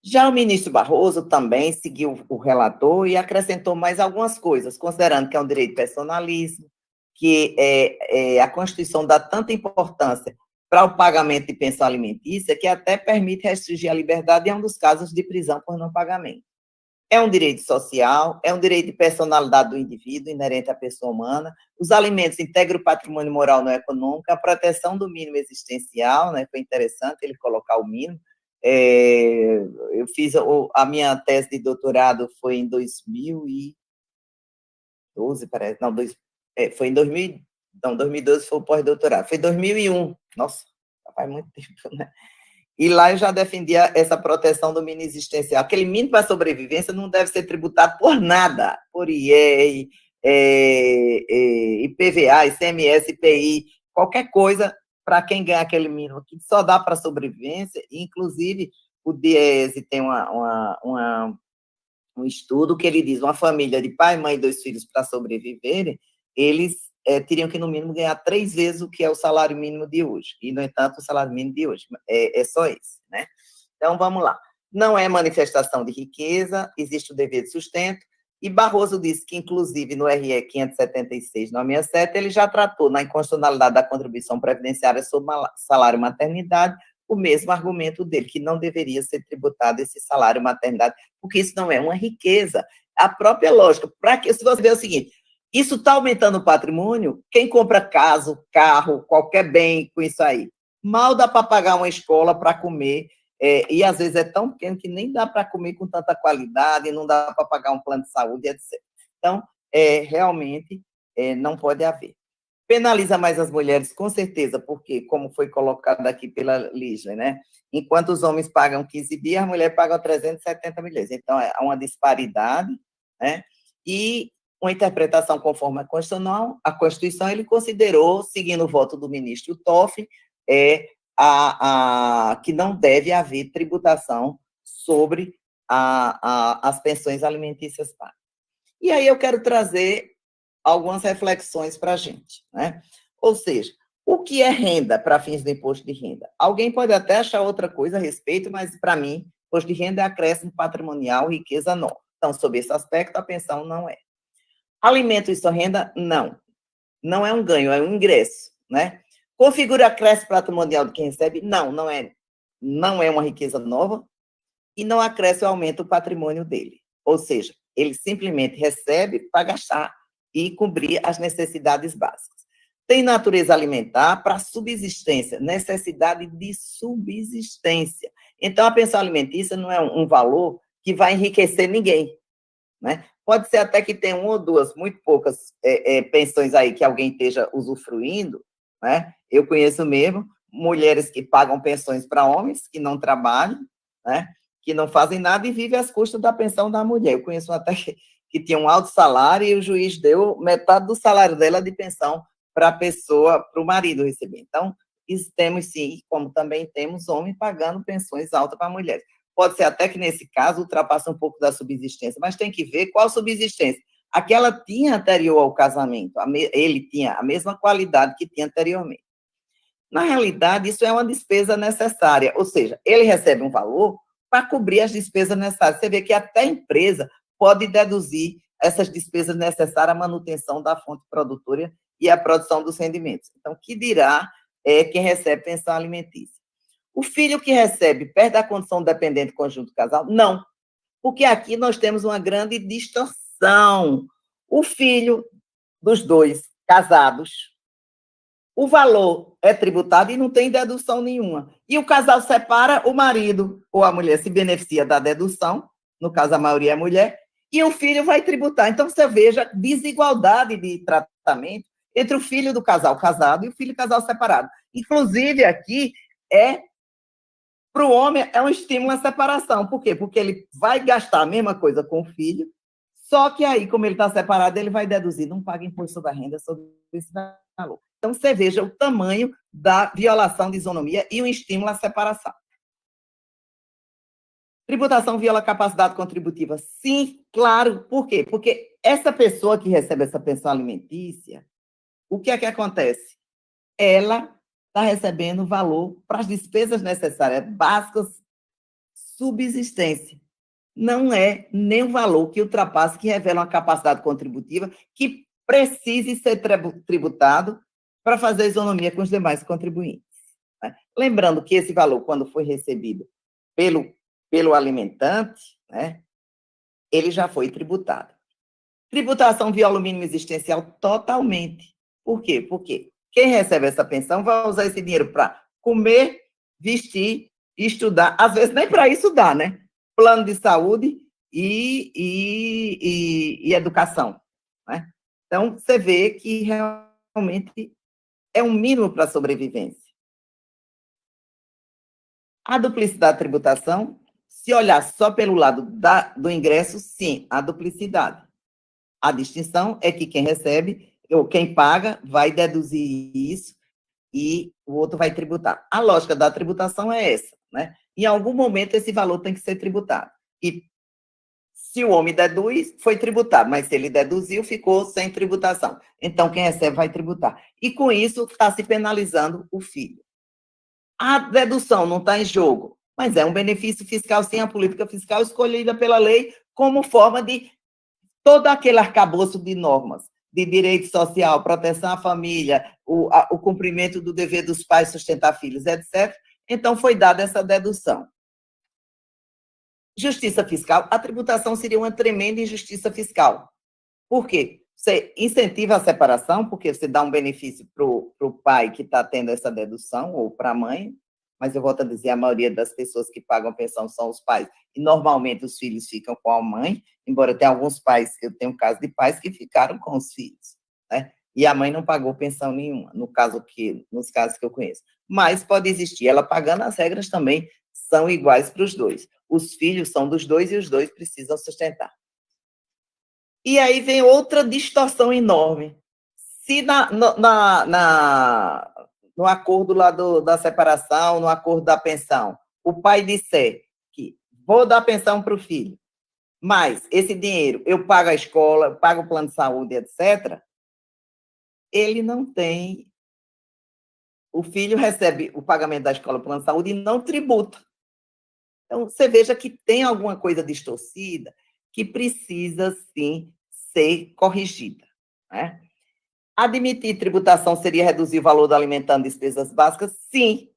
Já o ministro Barroso também seguiu o relator e acrescentou mais algumas coisas, considerando que é um direito personalíssimo, que a Constituição dá tanta importância para o pagamento de pensão alimentícia que até permite restringir a liberdade em um dos casos de prisão por não pagamento. É um direito social, é um direito de personalidade do indivíduo, inerente à pessoa humana. Os alimentos integram o patrimônio moral não econômico, a proteção do mínimo existencial, né? Foi interessante ele colocar o mínimo. Eu fiz a minha tese de doutorado foi em 2012, parece, não, foi em 2000, não, 2012 foi o pós-doutorado, foi em 2001, nossa, faz muito tempo, né? E lá eu já defendia essa proteção do mínimo existencial. Aquele mínimo para sobrevivência não deve ser tributado por nada, por IR, IPVA, ICMS, IPI, qualquer coisa para quem ganha aquele mínimo, que só dá para sobrevivência. Inclusive, o Diese tem um estudo que ele diz, uma família de pai, mãe e 2 filhos para sobreviverem, eles teriam que, no mínimo, ganhar 3 vezes o que é o salário mínimo de hoje. E, no entanto, o salário mínimo de hoje é só esse, né? Então, vamos lá. Não é manifestação de riqueza, existe o dever de sustento, e Barroso disse que, inclusive, no RE 576/97, ele já tratou na inconstitucionalidade da contribuição previdenciária sobre salário maternidade, o mesmo argumento dele, que não deveria ser tributado esse salário maternidade, porque isso não é uma riqueza. A própria lógica, se você ver o seguinte, isso está aumentando o patrimônio, quem compra casa, carro, qualquer bem com isso aí, mal dá para pagar uma escola para comer, e às vezes é tão pequeno que nem dá para comer com tanta qualidade, não dá para pagar um plano de saúde, etc. Então, realmente, não pode haver. Penaliza mais as mulheres, com certeza, porque, como foi colocado aqui pela Lígia, né? Enquanto os homens pagam 15 bi, as mulheres pagam 370 milhões. Então, há uma disparidade, né? E uma interpretação conforme a Constituição, ele considerou, seguindo o voto do ministro Toffoli, que não deve haver tributação sobre as pensões alimentícias pagas. E aí eu quero trazer algumas reflexões para a gente, né? Ou seja, o que é renda para fins do imposto de renda? Alguém pode até achar outra coisa a respeito, mas, para mim, imposto de renda é acréscimo patrimonial, riqueza nova. Então, sob esse aspecto, a pensão não é. Alimento e sua renda, não. Não é um ganho, é um ingresso, né? Configura acréscimo patrimonial de quem recebe? Não, não é uma riqueza nova. e não acresce ou aumenta o patrimônio dele. Ou seja, ele simplesmente recebe para gastar e cobrir as necessidades básicas. Tem natureza alimentar para subsistência, necessidade de subsistência. Então, a pensão alimentícia não é um valor que vai enriquecer ninguém, né? Pode ser até que tenha uma ou duas, muito poucas pensões aí que alguém esteja usufruindo, né? Eu conheço mesmo mulheres que pagam pensões para homens que não trabalham, né? Que não fazem nada e vivem às custas da pensão da mulher. Eu conheço até que tinha um alto salário e o juiz deu metade do salário dela de pensão para a pessoa, para o marido receber. Então, temos sim, como também temos homens pagando pensões altas para mulheres. Pode ser até que, nesse caso, ultrapassa um pouco da subsistência, mas tem que ver qual subsistência. Aquela tinha anterior ao casamento, ele tinha a mesma qualidade que tinha anteriormente. Na realidade, isso é uma despesa necessária, ou seja, ele recebe um valor para cobrir as despesas necessárias. Você vê que até a empresa pode deduzir essas despesas necessárias à manutenção da fonte produtora e à produção dos rendimentos. Então, que dirá quem recebe pensão alimentícia? O filho que recebe perde a condição de dependente conjunto do casal? Não, porque aqui nós temos uma grande distorção. O filho dos dois casados, o valor é tributado e não tem dedução nenhuma. E o casal separa, o marido ou a mulher se beneficia da dedução, no caso a maioria é mulher, e o filho vai tributar. Então, você veja desigualdade de tratamento entre o filho do casal casado e o filho do casal separado. Inclusive, aqui, para o homem, é um estímulo à separação. Por quê? Porque ele vai gastar a mesma coisa com o filho, só que aí, como ele está separado, ele vai deduzir, não paga imposto sobre a renda sobre esse valor. Então, você veja o tamanho da violação de isonomia e o estímulo à separação. Tributação viola a capacidade contributiva? Sim, claro. Por quê? Porque essa pessoa que recebe essa pensão alimentícia, o que é que acontece? Ela está recebendo valor para as despesas necessárias, básicas, subsistência. Não é nem um valor que ultrapasse, que revela uma capacidade contributiva que precise ser tributado para fazer isonomia com os demais contribuintes. Né? Lembrando que esse valor, quando foi recebido pelo alimentante, né, ele já foi tributado. Tributação viola o mínimo existencial totalmente. Por quê? Porque quem recebe essa pensão vai usar esse dinheiro para comer, vestir, estudar. Às vezes nem para isso dá, né? Plano de saúde e educação. Né? Então, você vê que realmente é um mínimo para a sobrevivência. A duplicidade de tributação, se olhar só pelo lado do ingresso, sim, há duplicidade. A distinção é que quem recebe, ou quem paga, vai deduzir isso e o outro vai tributar. A lógica da tributação é essa, né? Em algum momento, esse valor tem que ser tributado. E se o homem deduz, foi tributado, mas se ele deduziu, ficou sem tributação. Então, quem recebe vai tributar. E, com isso, está se penalizando o filho. A dedução não está em jogo, mas é um benefício fiscal, sim, a política fiscal escolhida pela lei como forma de todo aquele arcabouço de normas, de direito social, proteção à família, o cumprimento do dever dos pais sustentar filhos, etc. Então, foi dada essa dedução. Justiça fiscal, a tributação seria uma tremenda injustiça fiscal. Por quê? Você incentiva a separação, porque você dá um benefício para o pai que está tendo essa dedução, ou para a mãe, mas eu volto a dizer, a maioria das pessoas que pagam pensão são os pais, e normalmente os filhos ficam com a mãe, embora tenha alguns pais, eu tenho um caso de pais que ficaram com os filhos, né? E a mãe não pagou pensão nenhuma, nos casos que eu conheço. Mas pode existir, ela pagando, as regras também são iguais para os dois. Os filhos são dos dois e os dois precisam sustentar. E aí vem outra distorção enorme. Se no acordo lá da separação, no acordo da pensão, o pai disser que vou dar pensão para o filho, mas esse dinheiro eu pago a escola, eu pago o plano de saúde, etc., ele não tem... O filho recebe o pagamento da escola, o plano de saúde, e não tributa. Então, você veja que tem alguma coisa distorcida que precisa, sim, ser corrigida. Né? Admitir tributação seria reduzir o valor do alimentando despesas básicas? Sim,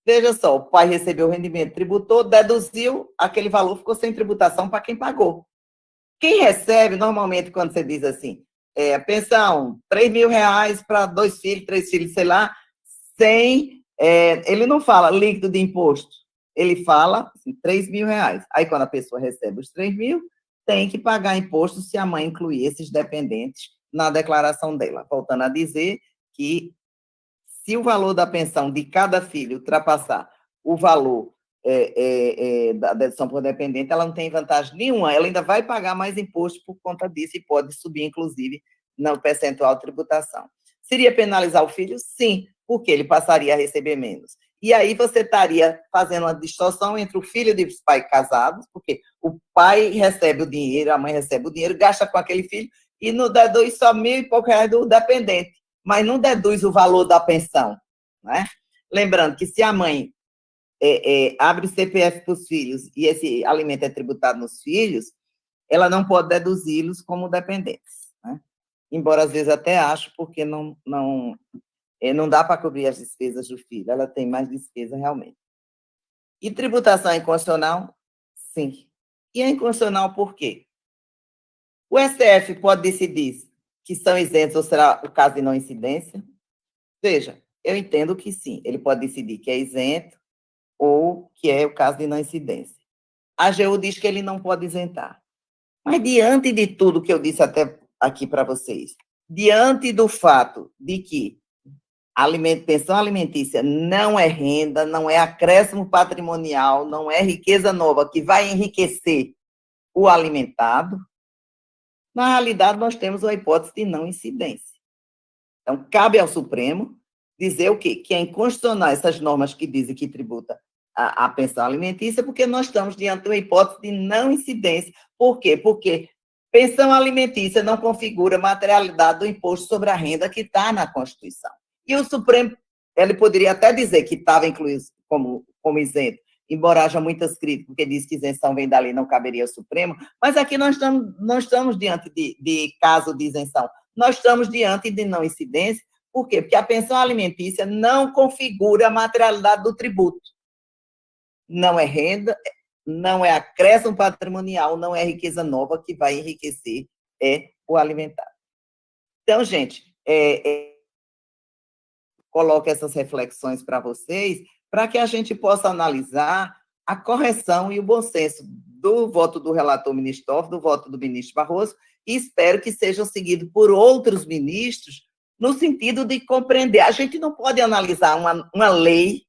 Veja só, o pai recebeu o rendimento, tributou, deduziu, aquele valor ficou sem tributação para quem pagou. Quem recebe, normalmente, quando você diz assim, pensão, R$ 3.000 para 2 filhos, 3 filhos, sei lá, sem, ele não fala líquido de imposto, ele fala assim, R$ 3.000. Aí, quando a pessoa recebe os 3.000, tem que pagar imposto se a mãe incluir esses dependentes na declaração dela. Voltando a dizer que, se o valor da pensão de cada filho ultrapassar o valor da dedução por dependente, ela não tem vantagem nenhuma, ela ainda vai pagar mais imposto por conta disso e pode subir, inclusive, no percentual de tributação. Seria penalizar o filho? Sim, porque ele passaria a receber menos. E aí você estaria fazendo uma distorção entre o filho dos pais casados, porque o pai recebe o dinheiro, a mãe recebe o dinheiro, gasta com aquele filho, e não deduz só R$ 1.000 e poucos do dependente, mas não deduz o valor da pensão, né? Lembrando que se a mãe abre CPF para os filhos e esse alimento é tributado nos filhos, ela não pode deduzi-los como dependentes, né? Embora às vezes até acho, porque não dá para cobrir as despesas do filho, ela tem mais despesa realmente. E tributação é inconstitucional? Sim. E é inconstitucional por quê? O STF pode decidir que são isentos ou será o caso de não incidência? Veja, eu entendo que sim, ele pode decidir que é isento ou que é o caso de não incidência. A AGU diz que ele não pode isentar. Mas diante de tudo que eu disse até aqui para vocês, diante do fato de que pensão alimentícia não é renda, não é acréscimo patrimonial, não é riqueza nova que vai enriquecer o alimentado, na realidade nós temos a hipótese de não incidência. Então, cabe ao Supremo dizer o quê? Que é inconstitucional essas normas que dizem que tributa a pensão alimentícia, porque nós estamos diante de uma hipótese de não incidência. Por quê? Porque pensão alimentícia não configura materialidade do imposto sobre a renda que está na Constituição. E o Supremo, ele poderia até dizer que estava incluído como isento, embora haja muitas críticas, porque diz que isenção vem da lei, não caberia ao Supremo, mas aqui nós não estamos diante de caso de isenção, nós estamos diante de não incidência. Por quê? Porque a pensão alimentícia não configura a materialidade do tributo. Não é renda, não é acréscimo patrimonial, não é riqueza nova que vai enriquecer o alimentado. Então, gente, coloco essas reflexões para vocês, para que a gente possa analisar a correção e o bom senso do voto do relator ministro Toffoli, do voto do ministro Barroso, e espero que sejam seguidos por outros ministros, no sentido de compreender. A gente não pode analisar uma lei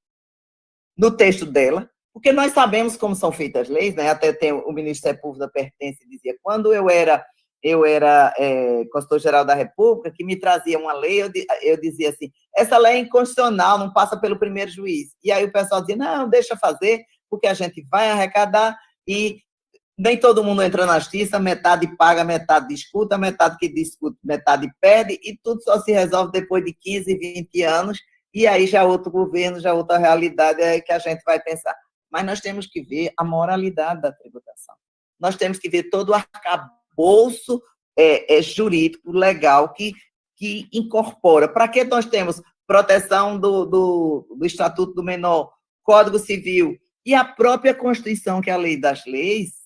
no texto dela, porque nós sabemos como são feitas as leis, né? Até tem o ministro Sepúlveda Pertence dizia, quando eu era consultor-geral da República, que me trazia uma lei, eu dizia assim, essa lei é inconstitucional, não passa pelo primeiro juiz. E aí o pessoal dizia, não, deixa fazer, porque a gente vai arrecadar e nem todo mundo entra na justiça, metade paga, metade disputa, metade que discute, metade perde, e tudo só se resolve depois de 15, 20 anos, e aí já outro governo, já outra realidade é que a gente vai pensar. Mas nós temos que ver a moralidade da tributação. Nós temos que ver todo o arcabouço jurídico, legal, que incorpora. Para que nós temos proteção do Estatuto do Menor, Código Civil e a própria Constituição, que é a lei das leis,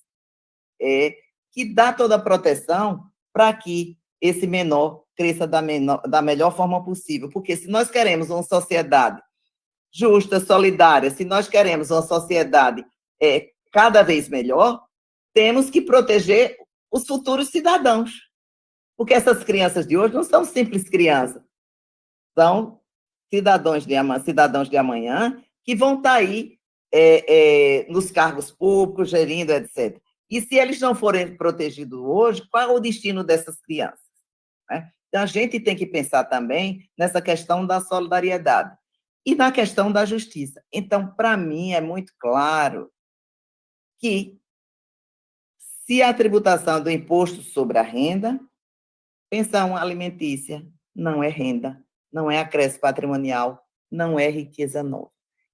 que dá toda a proteção para que esse menor cresça da melhor forma possível. Porque se nós queremos uma sociedade justa, solidária, se nós queremos uma sociedade cada vez melhor, temos que proteger os futuros cidadãos. Porque essas crianças de hoje não são simples crianças, são cidadãos de amanhã que vão estar aí nos cargos públicos, gerindo, etc. E se eles não forem protegidos hoje, qual é o destino dessas crianças? Né? Então, a gente tem que pensar também nessa questão da solidariedade e na questão da justiça. Então, para mim, é muito claro que, se a tributação do imposto sobre a renda, pensão alimentícia não é renda, não é acréscimo patrimonial, não é riqueza nova.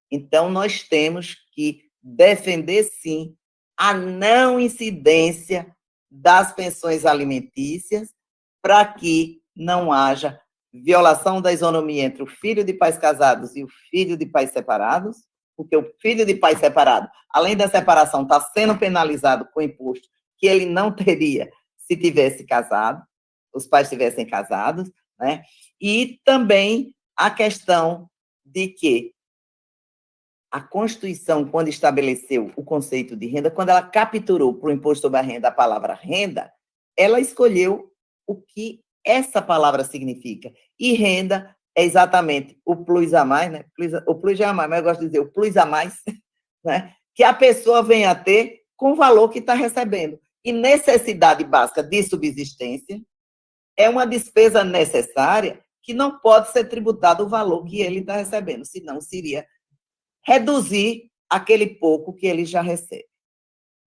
Então, nós temos que defender, sim, a não incidência das pensões alimentícias para que não haja violação da isonomia entre o filho de pais casados e o filho de pais separados, porque o filho de pai separado, além da separação, está sendo penalizado com imposto que ele não teria se tivesse casado, os pais tivessem casados, né? E também a questão de que a Constituição, quando estabeleceu o conceito de renda, quando ela capturou para o imposto sobre a renda a palavra renda, ela escolheu o que essa palavra significa. E renda é exatamente o plus a mais, né? O plus já é a mais, mas eu gosto de dizer o plus a mais, né? Que a pessoa vem a ter com o valor que está recebendo. E necessidade básica de subsistência é uma despesa necessária que não pode ser tributado o valor que ele está recebendo, senão seria reduzir aquele pouco que ele já recebe.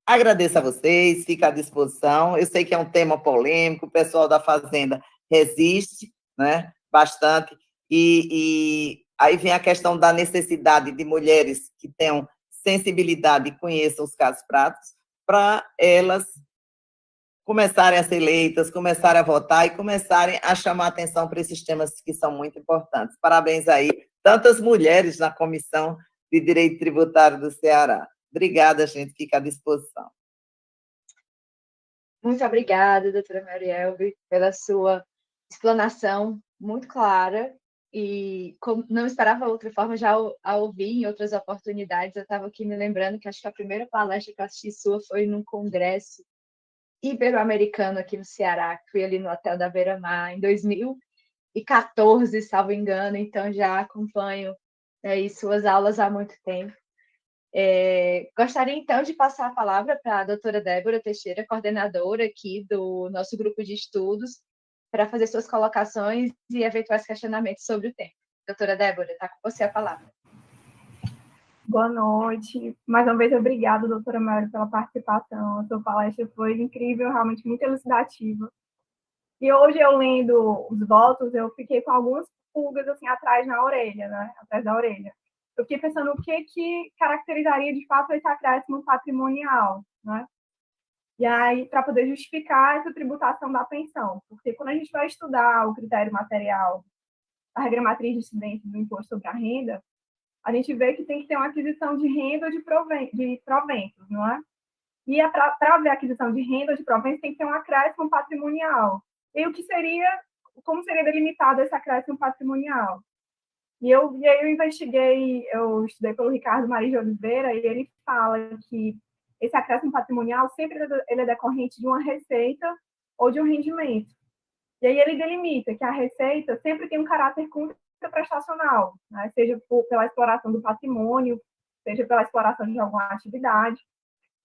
Agradeço a vocês, fico à disposição. Eu sei que é um tema polêmico, o pessoal da Fazenda resiste, né, bastante, e aí vem a questão da necessidade de mulheres que tenham sensibilidade e conheçam os casos práticos, para elas começarem a ser eleitas, começarem a votar e começarem a chamar atenção para esses temas que são muito importantes. Parabéns aí, tantas mulheres na Comissão de Direito Tributário do Ceará. Obrigada, gente, fica à disposição. Muito obrigada, doutora Marielbe, pela sua explanação muito clara, e como não esperava outra forma, já a ouvir em outras oportunidades. Eu estava aqui me lembrando que acho que a primeira palestra que eu assisti sua foi num congresso ibero-americano aqui no Ceará, que fui ali no Hotel da Beira-Mar, em 2014, salvo engano, então já acompanho suas aulas há muito tempo. Gostaria, então, de passar a palavra para a doutora Débora Teixeira, coordenadora aqui do nosso grupo de estudos, para fazer suas colocações e eventuais questionamentos sobre o tema. Doutora Débora, está com você a palavra. Boa noite. Mais uma vez, obrigada, doutora Mário, pela participação. A sua palestra foi incrível, realmente muito elucidativa. E hoje, eu lendo os votos, eu fiquei com algumas pulgas assim, atrás na orelha, né? Atrás da orelha. Eu fiquei pensando o que caracterizaria, de fato, esse acréscimo patrimonial, né? E aí, para poder justificar essa tributação da pensão. Porque quando a gente vai estudar o critério material, a regra matriz de incidência do imposto sobre a renda, a gente vê que tem que ter uma aquisição de renda ou de proventos, não é? E para haver aquisição de renda ou de proventos, tem que ter um acréscimo patrimonial. E como seria delimitado esse acréscimo patrimonial? E aí eu estudei pelo Ricardo Maria de Oliveira, e ele fala que esse acréscimo patrimonial sempre ele é decorrente de uma receita ou de um rendimento. E aí ele delimita que a receita sempre tem um caráter contraprestacional, né? Seja pela exploração do patrimônio, seja pela exploração de alguma atividade.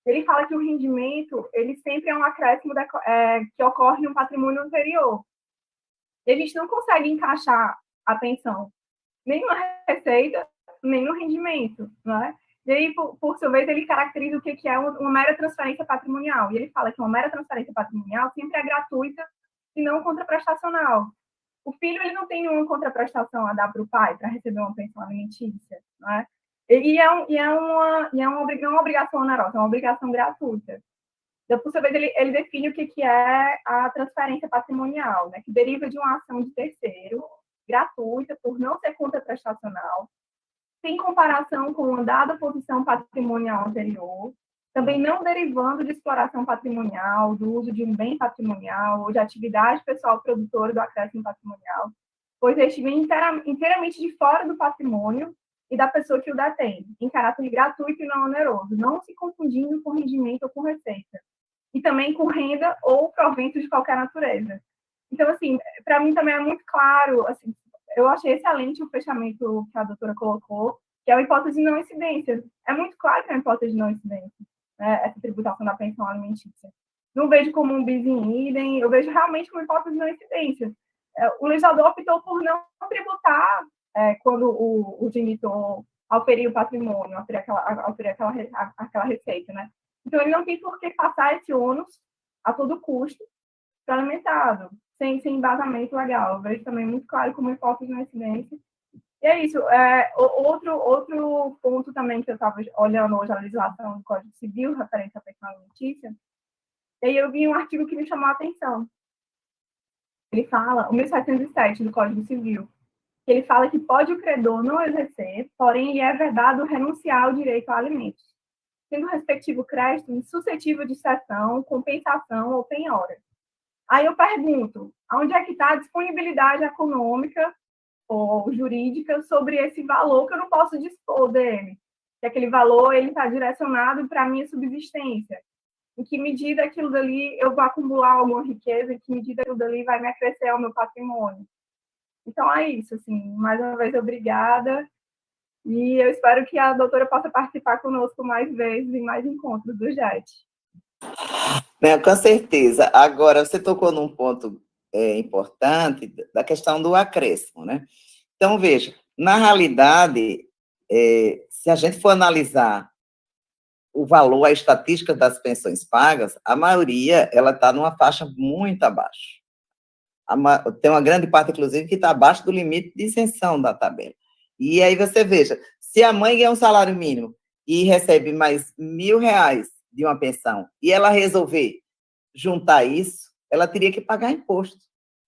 Ele fala que o rendimento ele sempre é um acréscimo que ocorre no patrimônio anterior. E a gente não consegue encaixar a pensão nem na receita, nem no rendimento, né? E aí, por sua vez, ele caracteriza o que é uma mera transferência patrimonial. E ele fala que uma mera transferência patrimonial sempre é gratuita e não contraprestacional. O filho ele não tem nenhuma contraprestação a dar para o pai para receber uma pensão alimentícia, né? E é uma obrigação onerosa, é uma obrigação gratuita. Então, por sua vez, ele define o que é a transferência patrimonial, né? Que deriva de uma ação de terceiro, gratuita, por não ser contraprestacional, sem comparação com uma dada posição patrimonial anterior, também não derivando de exploração patrimonial, do uso de um bem patrimonial ou de atividade pessoal produtora do acréscimo patrimonial, pois este vem inteiramente de fora do patrimônio e da pessoa que o detém, em caráter gratuito e não oneroso, não se confundindo com rendimento ou com receita, e também com renda ou provento de qualquer natureza. Então, assim, para mim também é muito claro, assim, eu achei excelente o fechamento que a doutora colocou, que é a hipótese de não incidência. É muito claro que é uma hipótese de não incidência, né, essa tributação da pensão alimentícia. Não vejo como um bis in idem, eu vejo realmente como hipótese de não incidência. O legislador optou por não tributar quando o genitor auferir o patrimônio, auferir aquela receita, né? Então, ele não tem por que passar esse ônus a todo custo para o alimentado, sem embasamento legal. Eu vejo também muito claro como hipótese de não incidência. E é isso. Outro ponto também que eu estava olhando hoje a legislação do Código Civil, referente à pensão alimentícia, e aí eu vi um artigo que me chamou a atenção. Ele fala, o 1707 do Código Civil, Ele fala que pode o credor não exercer, porém ele é vedado renunciar ao direito a alimentos, sendo o respectivo crédito suscetível de cessão, compensação ou penhora. Aí eu pergunto, onde é que está a disponibilidade econômica ou jurídica sobre esse valor que eu não posso dispor dele? Que aquele valor está direcionado para a minha subsistência. Em que medida aquilo dali eu vou acumular alguma riqueza, em que medida aquilo dali vai me acrescer ao meu patrimônio. Então é isso, assim, mais uma vez, obrigada. E eu espero que a doutora possa participar conosco mais vezes em mais encontros do JET. Com certeza. Agora, você tocou num ponto importante da questão do acréscimo, né? Então, veja, na realidade, se a gente for analisar o valor, a estatística das pensões pagas, a maioria ela está numa faixa muito abaixo. Tem uma grande parte, inclusive, que está abaixo do limite de isenção da tabela. E aí você veja, se a mãe ganha um salário mínimo e recebe mais R$ 1.000 de uma pensão, e ela resolver juntar isso, ela teria que pagar imposto.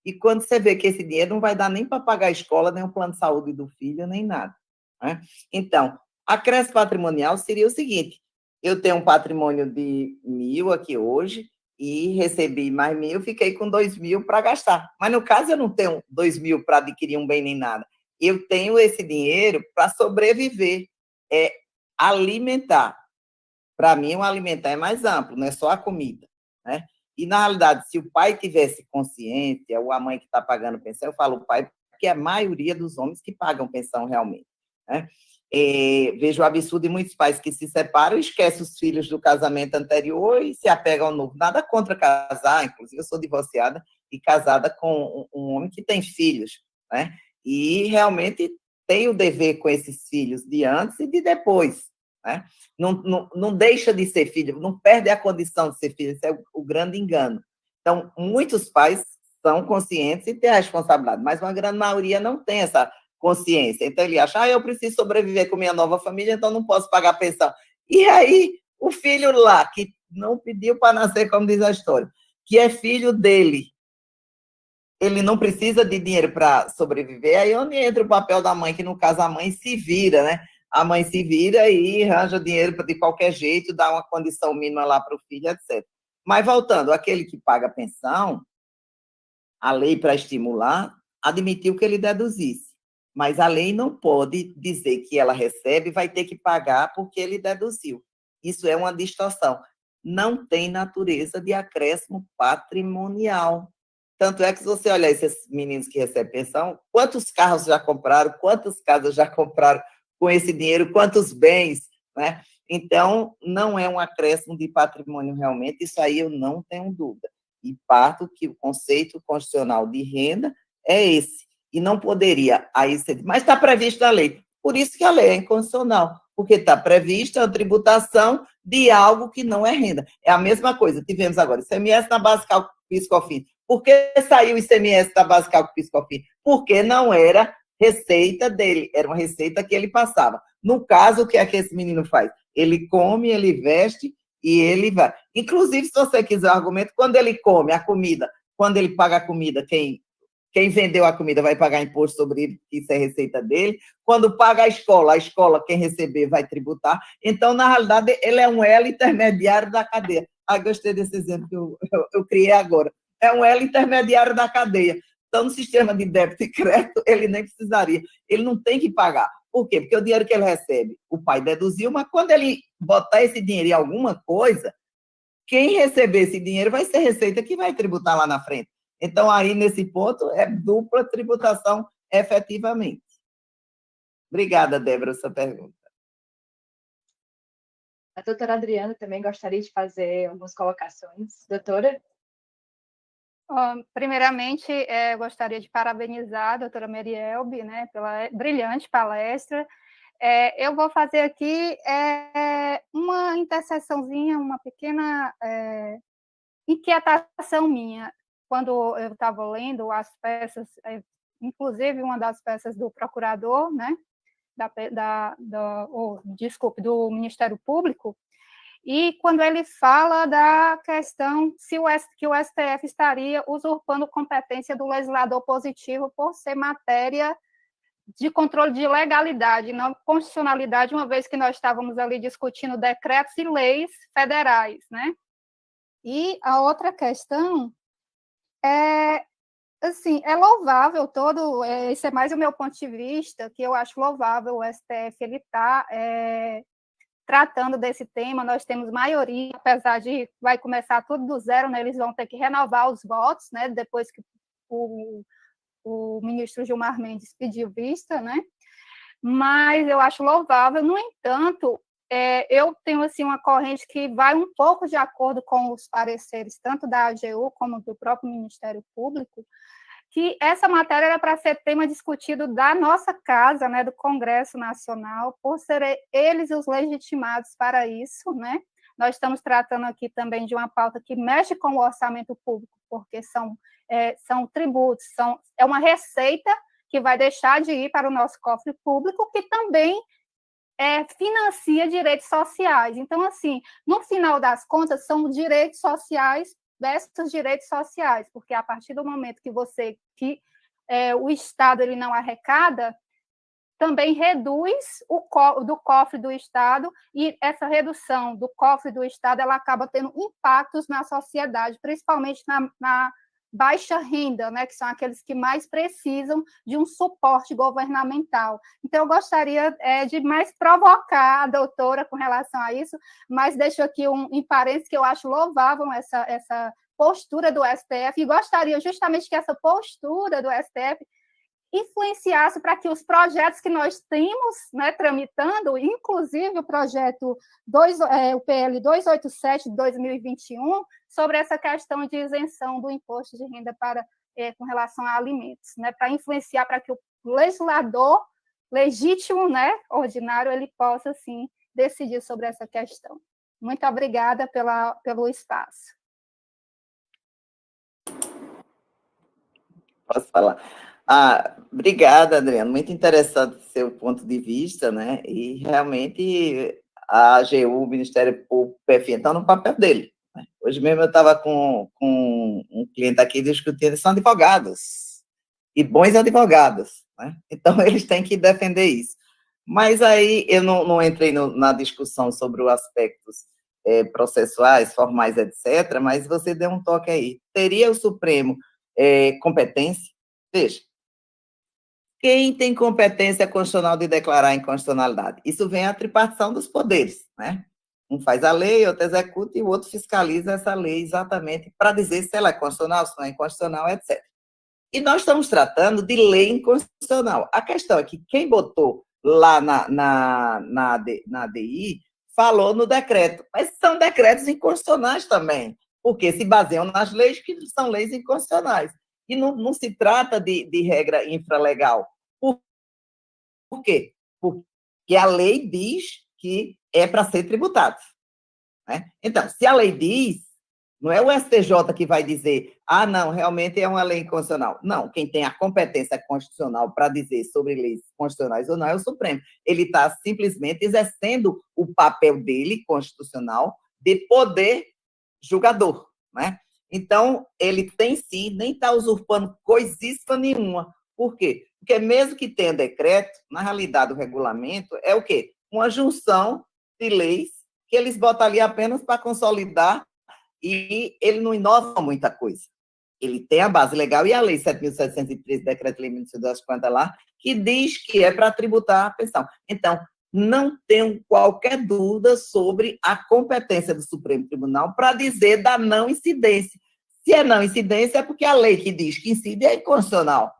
E quando você vê que esse dinheiro não vai dar nem para pagar a escola, nem o plano de saúde do filho, nem nada, né? Então, acréscimo patrimonial seria o seguinte: eu tenho um patrimônio de 1.000 aqui hoje, e recebi mais 1.000, fiquei com 2.000 para gastar. Mas, no caso, eu não tenho 2.000 para adquirir um bem nem nada. Eu tenho esse dinheiro para sobreviver, alimentar. Para mim, o alimentar é mais amplo, não é só a comida, né? E, na realidade, se o pai tivesse consciência, ou a mãe que está pagando pensão, eu falo o pai, porque é a maioria dos homens que pagam pensão realmente, né? Vejo o absurdo de muitos pais que se separam e esquecem os filhos do casamento anterior e se apegam ao novo. Nada contra casar, inclusive eu sou divorciada e casada com um homem que tem filhos, né? E realmente tem o dever com esses filhos de antes e de depois, né? Não deixa de ser filho, não perde a condição de ser filho, esse é o grande engano. Então, muitos pais são conscientes e têm a responsabilidade, mas uma grande maioria não tem essa consciência. Então, ele acha, eu preciso sobreviver com minha nova família, então não posso pagar pensão. E aí, o filho lá, que não pediu para nascer, como diz a história, que é filho dele, ele não precisa de dinheiro para sobreviver, aí onde entra o papel da mãe, que no caso a mãe se vira, né? A mãe se vira e arranja dinheiro de qualquer jeito, dá uma condição mínima lá para o filho, etc. Mas, voltando, aquele que paga pensão, a lei, para estimular, admitiu que ele deduzisse. Mas a lei não pode dizer que ela recebe e vai ter que pagar porque ele deduziu. Isso é uma distorção. Não tem natureza de acréscimo patrimonial. Tanto é que, se você olhar esses meninos que recebem pensão, quantos carros já compraram, quantas casas já compraram com esse dinheiro, quantos bens, né? Então, não é um acréscimo de patrimônio realmente, isso aí eu não tenho dúvida. E parto que o conceito constitucional de renda é esse. E não poderia, aí ser, mas está previsto na lei. Por isso que a lei é inconstitucional, porque está prevista a tributação de algo que não é renda. É a mesma coisa, tivemos agora ICMS na base cálculo PIS/COFINS. Por que saiu o ICMS da base cálculo PIS/COFINS? Porque não era receita dele, era uma receita que ele passava. No caso, o que é que esse menino faz? Ele come, ele veste e ele vai. Inclusive, se você quiser o argumento, quando ele come a comida, quando ele paga a comida, quem vendeu a comida vai pagar imposto sobre ele, isso é receita dele. Quando paga a escola, quem receber vai tributar. Então, na realidade, ele é um elo intermediário da cadeia. Gostei desse exemplo que eu criei agora. É um elo intermediário da cadeia. Então, no sistema de débito e crédito, ele nem precisaria. Ele não tem que pagar. Por quê? Porque o dinheiro que ele recebe, o pai deduziu, mas quando ele botar esse dinheiro em alguma coisa, quem receber esse dinheiro vai ser receita que vai tributar lá na frente. Então, aí, nesse ponto, é dupla tributação efetivamente. Obrigada, Débora, essa pergunta. A doutora Adriana também gostaria de fazer algumas colocações. Doutora? Primeiramente, gostaria de parabenizar a doutora Marielbe, né, pela brilhante palestra. Eu vou fazer aqui uma interseçãozinha, uma pequena inquietação minha. Quando eu estava lendo as peças, inclusive uma das peças do procurador, né, desculpe, do Ministério Público, e quando ele fala da questão que o STF estaria usurpando competência do legislador positivo por ser matéria de controle de legalidade, não constitucionalidade, uma vez que nós estávamos ali discutindo decretos e leis federais, né? E a outra questão é, assim, é louvável todo, esse é mais o meu ponto de vista, que eu acho louvável o STF, ele está tratando desse tema, nós temos maioria, apesar de vai começar tudo do zero, né, eles vão ter que renovar os votos, né, depois que o ministro Gilmar Mendes pediu vista, né, mas eu acho louvável. No entanto, eu tenho assim, uma corrente que vai um pouco de acordo com os pareceres, tanto da AGU como do próprio Ministério Público, que essa matéria era para ser tema discutido da nossa casa, né, do Congresso Nacional, por serem eles os legitimados para isso, né? Nós estamos tratando aqui também de uma pauta que mexe com o orçamento público, porque são tributos, é uma receita que vai deixar de ir para o nosso cofre público, que também financia direitos sociais. Então, assim, no final das contas, são direitos sociais versus direitos sociais, porque a partir do momento que o Estado ele não arrecada, também reduz do cofre do Estado, e essa redução do cofre do Estado ela acaba tendo impactos na sociedade, principalmente na baixa renda, né, que são aqueles que mais precisam de um suporte governamental. Então, eu gostaria de mais provocar a doutora com relação a isso, mas deixo aqui em parênteses que eu acho louvável essa postura do STF, e gostaria justamente que essa postura do STF influenciasse para que os projetos que nós temos, né, tramitando, inclusive o projeto o PL 287 de 2021, sobre essa questão de isenção do imposto de renda com relação a alimentos, né, para influenciar para que o legislador legítimo, né, ordinário, ele possa, sim, decidir sobre essa questão. Muito obrigada pelo espaço. Posso falar? Obrigada, Adriana. Muito interessante o seu ponto de vista, né? E realmente a AGU, o Ministério Público, o PFI, estão no papel dele. Né? Hoje mesmo eu estava com um cliente aqui discutindo, são advogados, e bons advogados, né? Então eles têm que defender isso. Mas aí eu não entrei na discussão sobre os aspectos processuais, formais, etc., mas você deu um toque aí. Teria o Supremo competência? Veja, quem tem competência constitucional de declarar a inconstitucionalidade? Isso vem a tripartição dos poderes, né? Um faz a lei, outro executa e o outro fiscaliza essa lei exatamente para dizer se ela é constitucional, se não é inconstitucional, etc. E nós estamos tratando de lei inconstitucional. A questão é que quem botou lá na ADI falou no decreto, mas são decretos inconstitucionais também, porque se baseiam nas leis que são leis inconstitucionais. E não se trata de regra infralegal. Por quê? Porque a lei diz que é para ser tributado. Né? Então, se a lei diz, não é o STJ que vai dizer, não, realmente é uma lei inconstitucional. Não, quem tem a competência constitucional para dizer sobre leis constitucionais ou não é o Supremo. Ele está simplesmente exercendo o papel dele, constitucional, de poder julgador, né? Então, ele tem sim, nem está usurpando coisíssima nenhuma. Por quê? Porque mesmo que tenha decreto, na realidade o regulamento é o quê? Uma junção de leis que eles botam ali apenas para consolidar e ele não inova muita coisa. Ele tem a base legal e a lei 7.713, decreto-lei 1.250 lá, que diz que é para tributar a pensão. Então, não tenho qualquer dúvida sobre a competência do Supremo Tribunal para dizer da não incidência. Se é não incidência, é porque a lei que diz que incide é inconstitucional.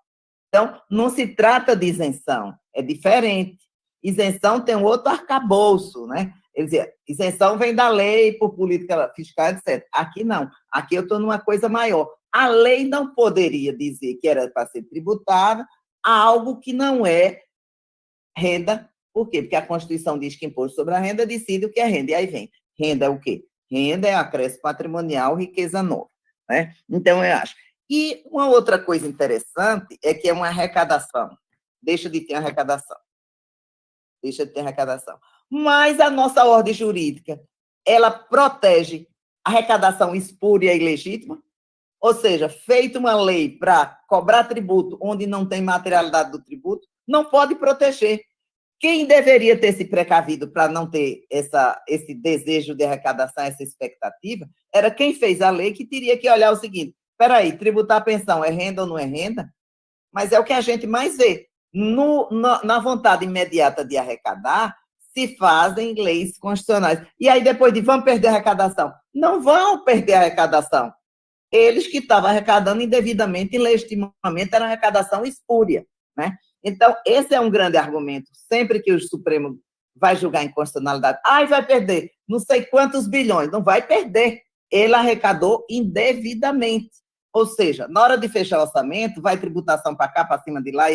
Então, não se trata de isenção, é diferente. Isenção tem um outro arcabouço, né? Quer dizer, isenção vem da lei por política fiscal, etc. Aqui não. Aqui eu estou numa coisa maior. A lei não poderia dizer que era para ser tributada a algo que não é renda. Por quê? Porque a Constituição diz que imposto sobre a renda decide o que é renda. E aí vem, renda é o quê? Renda é acréscimo patrimonial, riqueza nova. Né? Então, eu acho. E uma outra coisa interessante é que é uma arrecadação. Deixa de ter arrecadação. Deixa de ter arrecadação. Mas a nossa ordem jurídica, ela protege a arrecadação espúria e ilegítima, ou seja, feita uma lei para cobrar tributo onde não tem materialidade do tributo, não pode proteger. Quem deveria ter se precavido para não ter esse desejo de arrecadação, essa expectativa, era quem fez a lei, que teria que olhar o seguinte: espera aí, tributar a pensão é renda ou não é renda? Mas é o que a gente mais vê. Na vontade imediata de arrecadar, se fazem leis constitucionais. E aí, depois de vamos perder a arrecadação. Não vão perder a arrecadação. Eles que estavam arrecadando indevidamente, ilegitimamente, era arrecadação espúria, né? Então, esse é um grande argumento. Sempre que o Supremo vai julgar inconstitucionalidade, vai perder não sei quantos bilhões. Não vai perder. Ele arrecadou indevidamente. Ou seja, na hora de fechar o orçamento, vai tributação para cá, para cima de lá,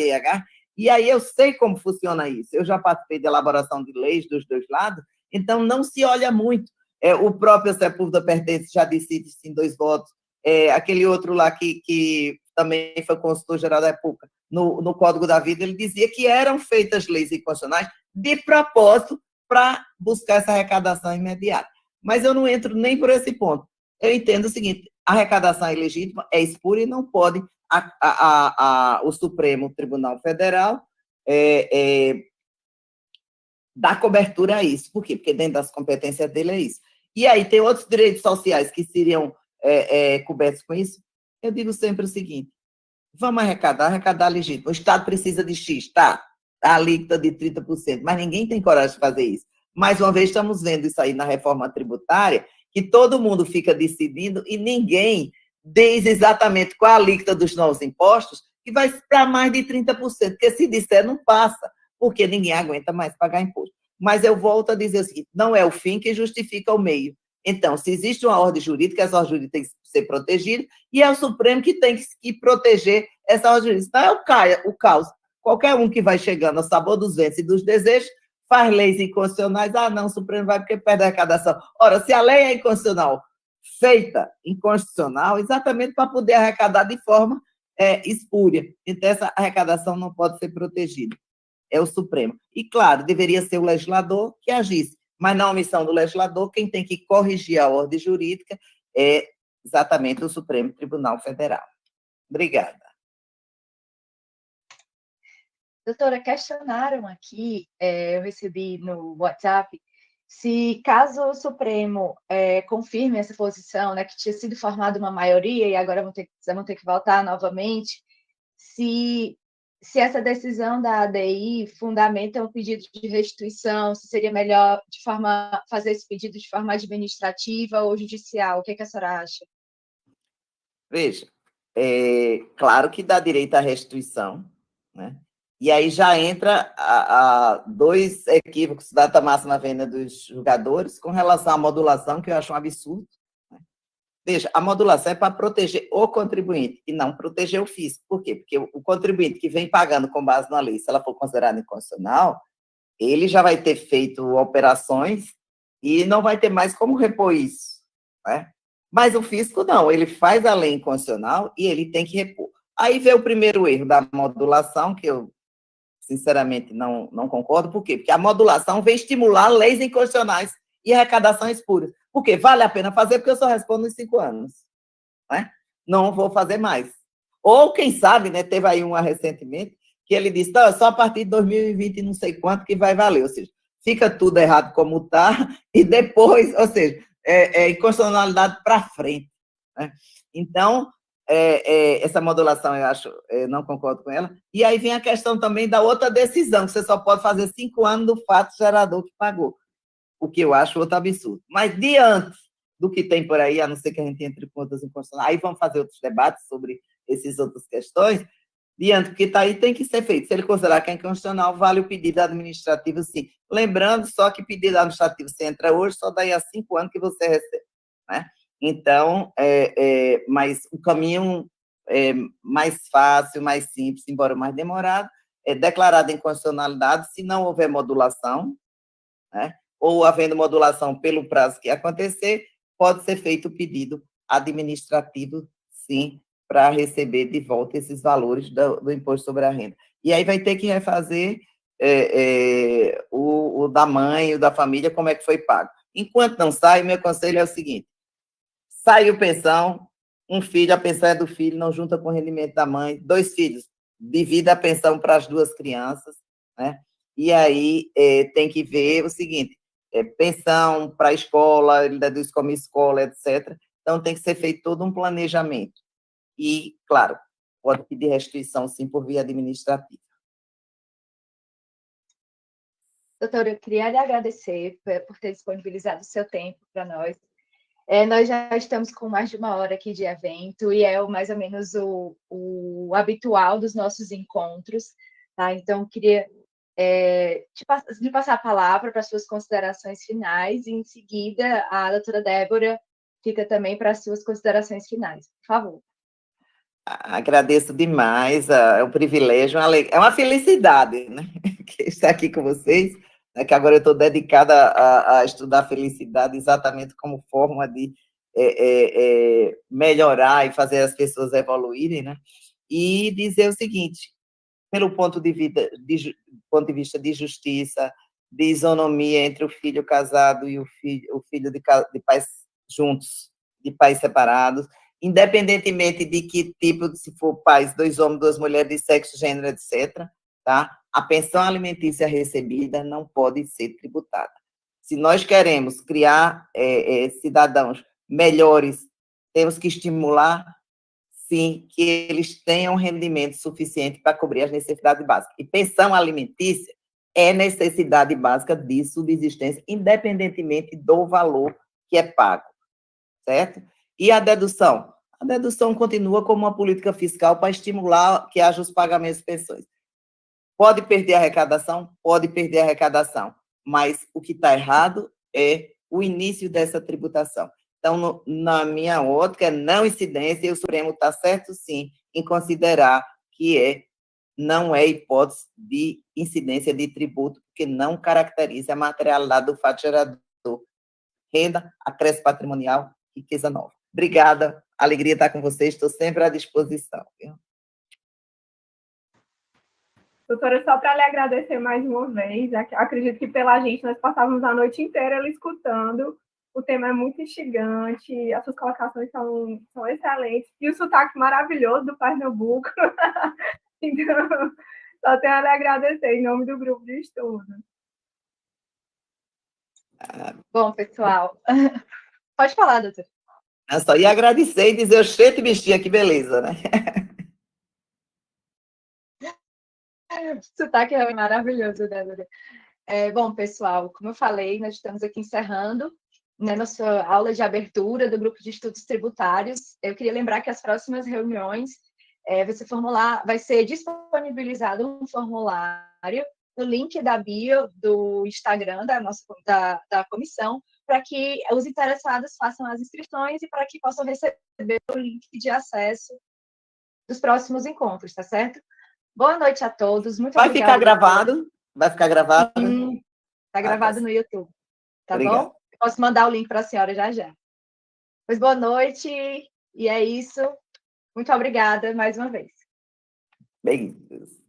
e aí eu sei como funciona isso. Eu já participei de elaboração de leis dos dois lados, então não se olha muito. O próprio Sepúlveda Pertence já decide em 2 votos. Aquele outro lá que também foi consultor-geral da República, no Código da Vida, ele dizia que eram feitas leis inconstitucionais de propósito para buscar essa arrecadação imediata. Mas eu não entro nem por esse ponto. Eu entendo o seguinte: a arrecadação ilegítima é espúria e não pode o Supremo Tribunal Federal dar cobertura a isso. Por quê? Porque dentro das competências dele é isso. E aí tem outros direitos sociais que seriam cobertos com isso. Eu digo sempre o seguinte: vamos arrecadar legítimo. O Estado precisa de X, tá? A alíquota de 30%, mas ninguém tem coragem de fazer isso. Mais uma vez, estamos vendo isso aí na reforma tributária, que todo mundo fica decidindo e ninguém diz exatamente qual a alíquota dos novos impostos, que vai para mais de 30%, porque se disser, não passa, porque ninguém aguenta mais pagar imposto. Mas eu volto a dizer o seguinte: não é o fim que justifica o meio. Então, se existe uma ordem jurídica, essa ordem jurídica tem que ser protegida, e é o Supremo que tem que proteger essa ordem jurídica. Não é o caos. Qualquer um que vai chegando ao sabor dos ventos e dos desejos faz leis inconstitucionais. Não, o Supremo vai porque perde a arrecadação. Ora, se a lei é inconstitucional, feita inconstitucional, exatamente para poder arrecadar de forma espúria. Então, essa arrecadação não pode ser protegida. É o Supremo. E, claro, deveria ser o legislador que agisse, mas na omissão do legislador, quem tem que corrigir a ordem jurídica é exatamente o Supremo Tribunal Federal. Obrigada. Doutora, questionaram aqui, eu recebi no WhatsApp, se caso o Supremo confirme essa posição, né, que tinha sido formada uma maioria e agora vão ter que votar novamente, se essa decisão da ADI fundamenta um pedido de restituição, se seria melhor fazer esse pedido de forma administrativa ou judicial. O que a senhora acha? Veja, claro que dá direito à restituição, né? E aí já entra a 2 equívocos da data máxima venda dos julgadores com relação à modulação, que eu acho um absurdo. Veja, a modulação é para proteger o contribuinte e não proteger o fisco. Por quê? Porque o contribuinte que vem pagando com base na lei, se ela for considerada inconstitucional, ele já vai ter feito operações e não vai ter mais como repor isso, né? Mas o fisco não, ele faz a lei inconstitucional e ele tem que repor. Aí vem o primeiro erro da modulação, que eu, sinceramente, não concordo. Por quê? Porque a modulação vem estimular leis inconstitucionais e arrecadação espúria. Por quê? Vale a pena fazer, porque eu só respondo em 5 anos. Né? Não vou fazer mais. Ou, quem sabe, né, teve aí uma recentemente, que ele disse: não, é só a partir de 2020 não sei quanto que vai valer. Ou seja, fica tudo errado como está, e depois, ou seja, inconstitucionalidade para frente. Né? Então, essa modulação, eu acho, não concordo com ela. E aí vem a questão também da outra decisão, que você só pode fazer 5 anos do fato gerador que pagou, o que eu acho outro absurdo. Mas, diante do que tem por aí, a não ser que a gente entre com outras inconstitucionais, aí vamos fazer outros debates sobre essas outras questões, diante do que está aí, tem que ser feito. Se ele considerar que é inconstitucional, vale o pedido administrativo, sim. Lembrando só que pedido administrativo, você entra hoje, só daí a 5 anos que você recebe, né? Então, mas o caminho mais fácil, mais simples, embora mais demorado, é declarada inconstitucionalidade se não houver modulação, né? Ou havendo modulação pelo prazo que acontecer, pode ser feito o pedido administrativo, sim, para receber de volta esses valores do imposto sobre a renda. E aí vai ter que refazer o da mãe, o da família, como é que foi pago. Enquanto não sai, meu conselho é o seguinte: saiu pensão, um filho, a pensão é do filho, não junta com o rendimento da mãe, 2 filhos, divida a pensão para as duas crianças, né? E aí tem que ver o seguinte, pensão para a escola, ele deduz como escola, etc. Então, tem que ser feito todo um planejamento. E, claro, pode pedir restituição, sim, por via administrativa. Doutora, eu queria lhe agradecer por ter disponibilizado o seu tempo para nós. Nós já estamos com mais de 1 hora aqui de evento e é mais ou menos o habitual dos nossos encontros, tá? Então, queria lhe passar a palavra para as suas considerações finais e, em seguida, a doutora Débora fica também para as suas considerações finais. Por favor. Agradeço demais, é um privilégio, é uma felicidade, né? Estar aqui com vocês, né? Que agora eu estou dedicada a estudar a felicidade exatamente como forma de melhorar e fazer as pessoas evoluírem, né? E dizer o seguinte, pelo ponto de vista de justiça, de isonomia entre o filho casado e o filho de pais juntos, de pais separados, independentemente de que tipo, se for pais, 2 homens, 2 mulheres, de sexo, gênero, etc., tá? A pensão alimentícia recebida não pode ser tributada. Se nós queremos criar cidadãos melhores, temos que estimular, sim, que eles tenham rendimento suficiente para cobrir as necessidades básicas. E pensão alimentícia é necessidade básica de subsistência, independentemente do valor que é pago, certo? E a dedução? A dedução continua como uma política fiscal para estimular que haja os pagamentos de pensões. Pode perder a arrecadação? Pode perder a arrecadação, mas o que está errado é o início dessa tributação. Então, na minha ótica, é não incidência, e o Supremo está certo, sim, em considerar que não é hipótese de incidência de tributo, porque não caracteriza a materialidade do fato gerador. Renda, acréscimo patrimonial, riqueza nova. Obrigada, alegria estar com vocês, estou sempre à disposição. Doutora, só para lhe agradecer mais uma vez, acredito que pela gente nós passávamos a noite inteira lhe escutando, o tema é muito instigante, as suas colocações são excelentes, e o sotaque maravilhoso do Pernambuco. Então, só tenho a lhe agradecer em nome do grupo de estudo. Bom, pessoal, pode falar, doutora. Eu só ia agradecer e dizer, oxente, bichinha, que beleza, né? Sotaque é maravilhoso, Débora. Bom, pessoal, como eu falei, nós estamos aqui encerrando, né, nossa aula de abertura do grupo de estudos tributários. Eu queria lembrar que as próximas reuniões vai ser disponibilizado um formulário no link da bio do Instagram da comissão, para que os interessados façam as inscrições e para que possam receber o link de acesso dos próximos encontros, tá certo? Boa noite a todos. Muito obrigada. Ficar gravado? Vai ficar gravado? Está gravado no YouTube. Tá Obrigado. Bom? Eu posso mandar o link para a senhora já já. Pois boa noite. E é isso. Muito obrigada mais uma vez. Beijos.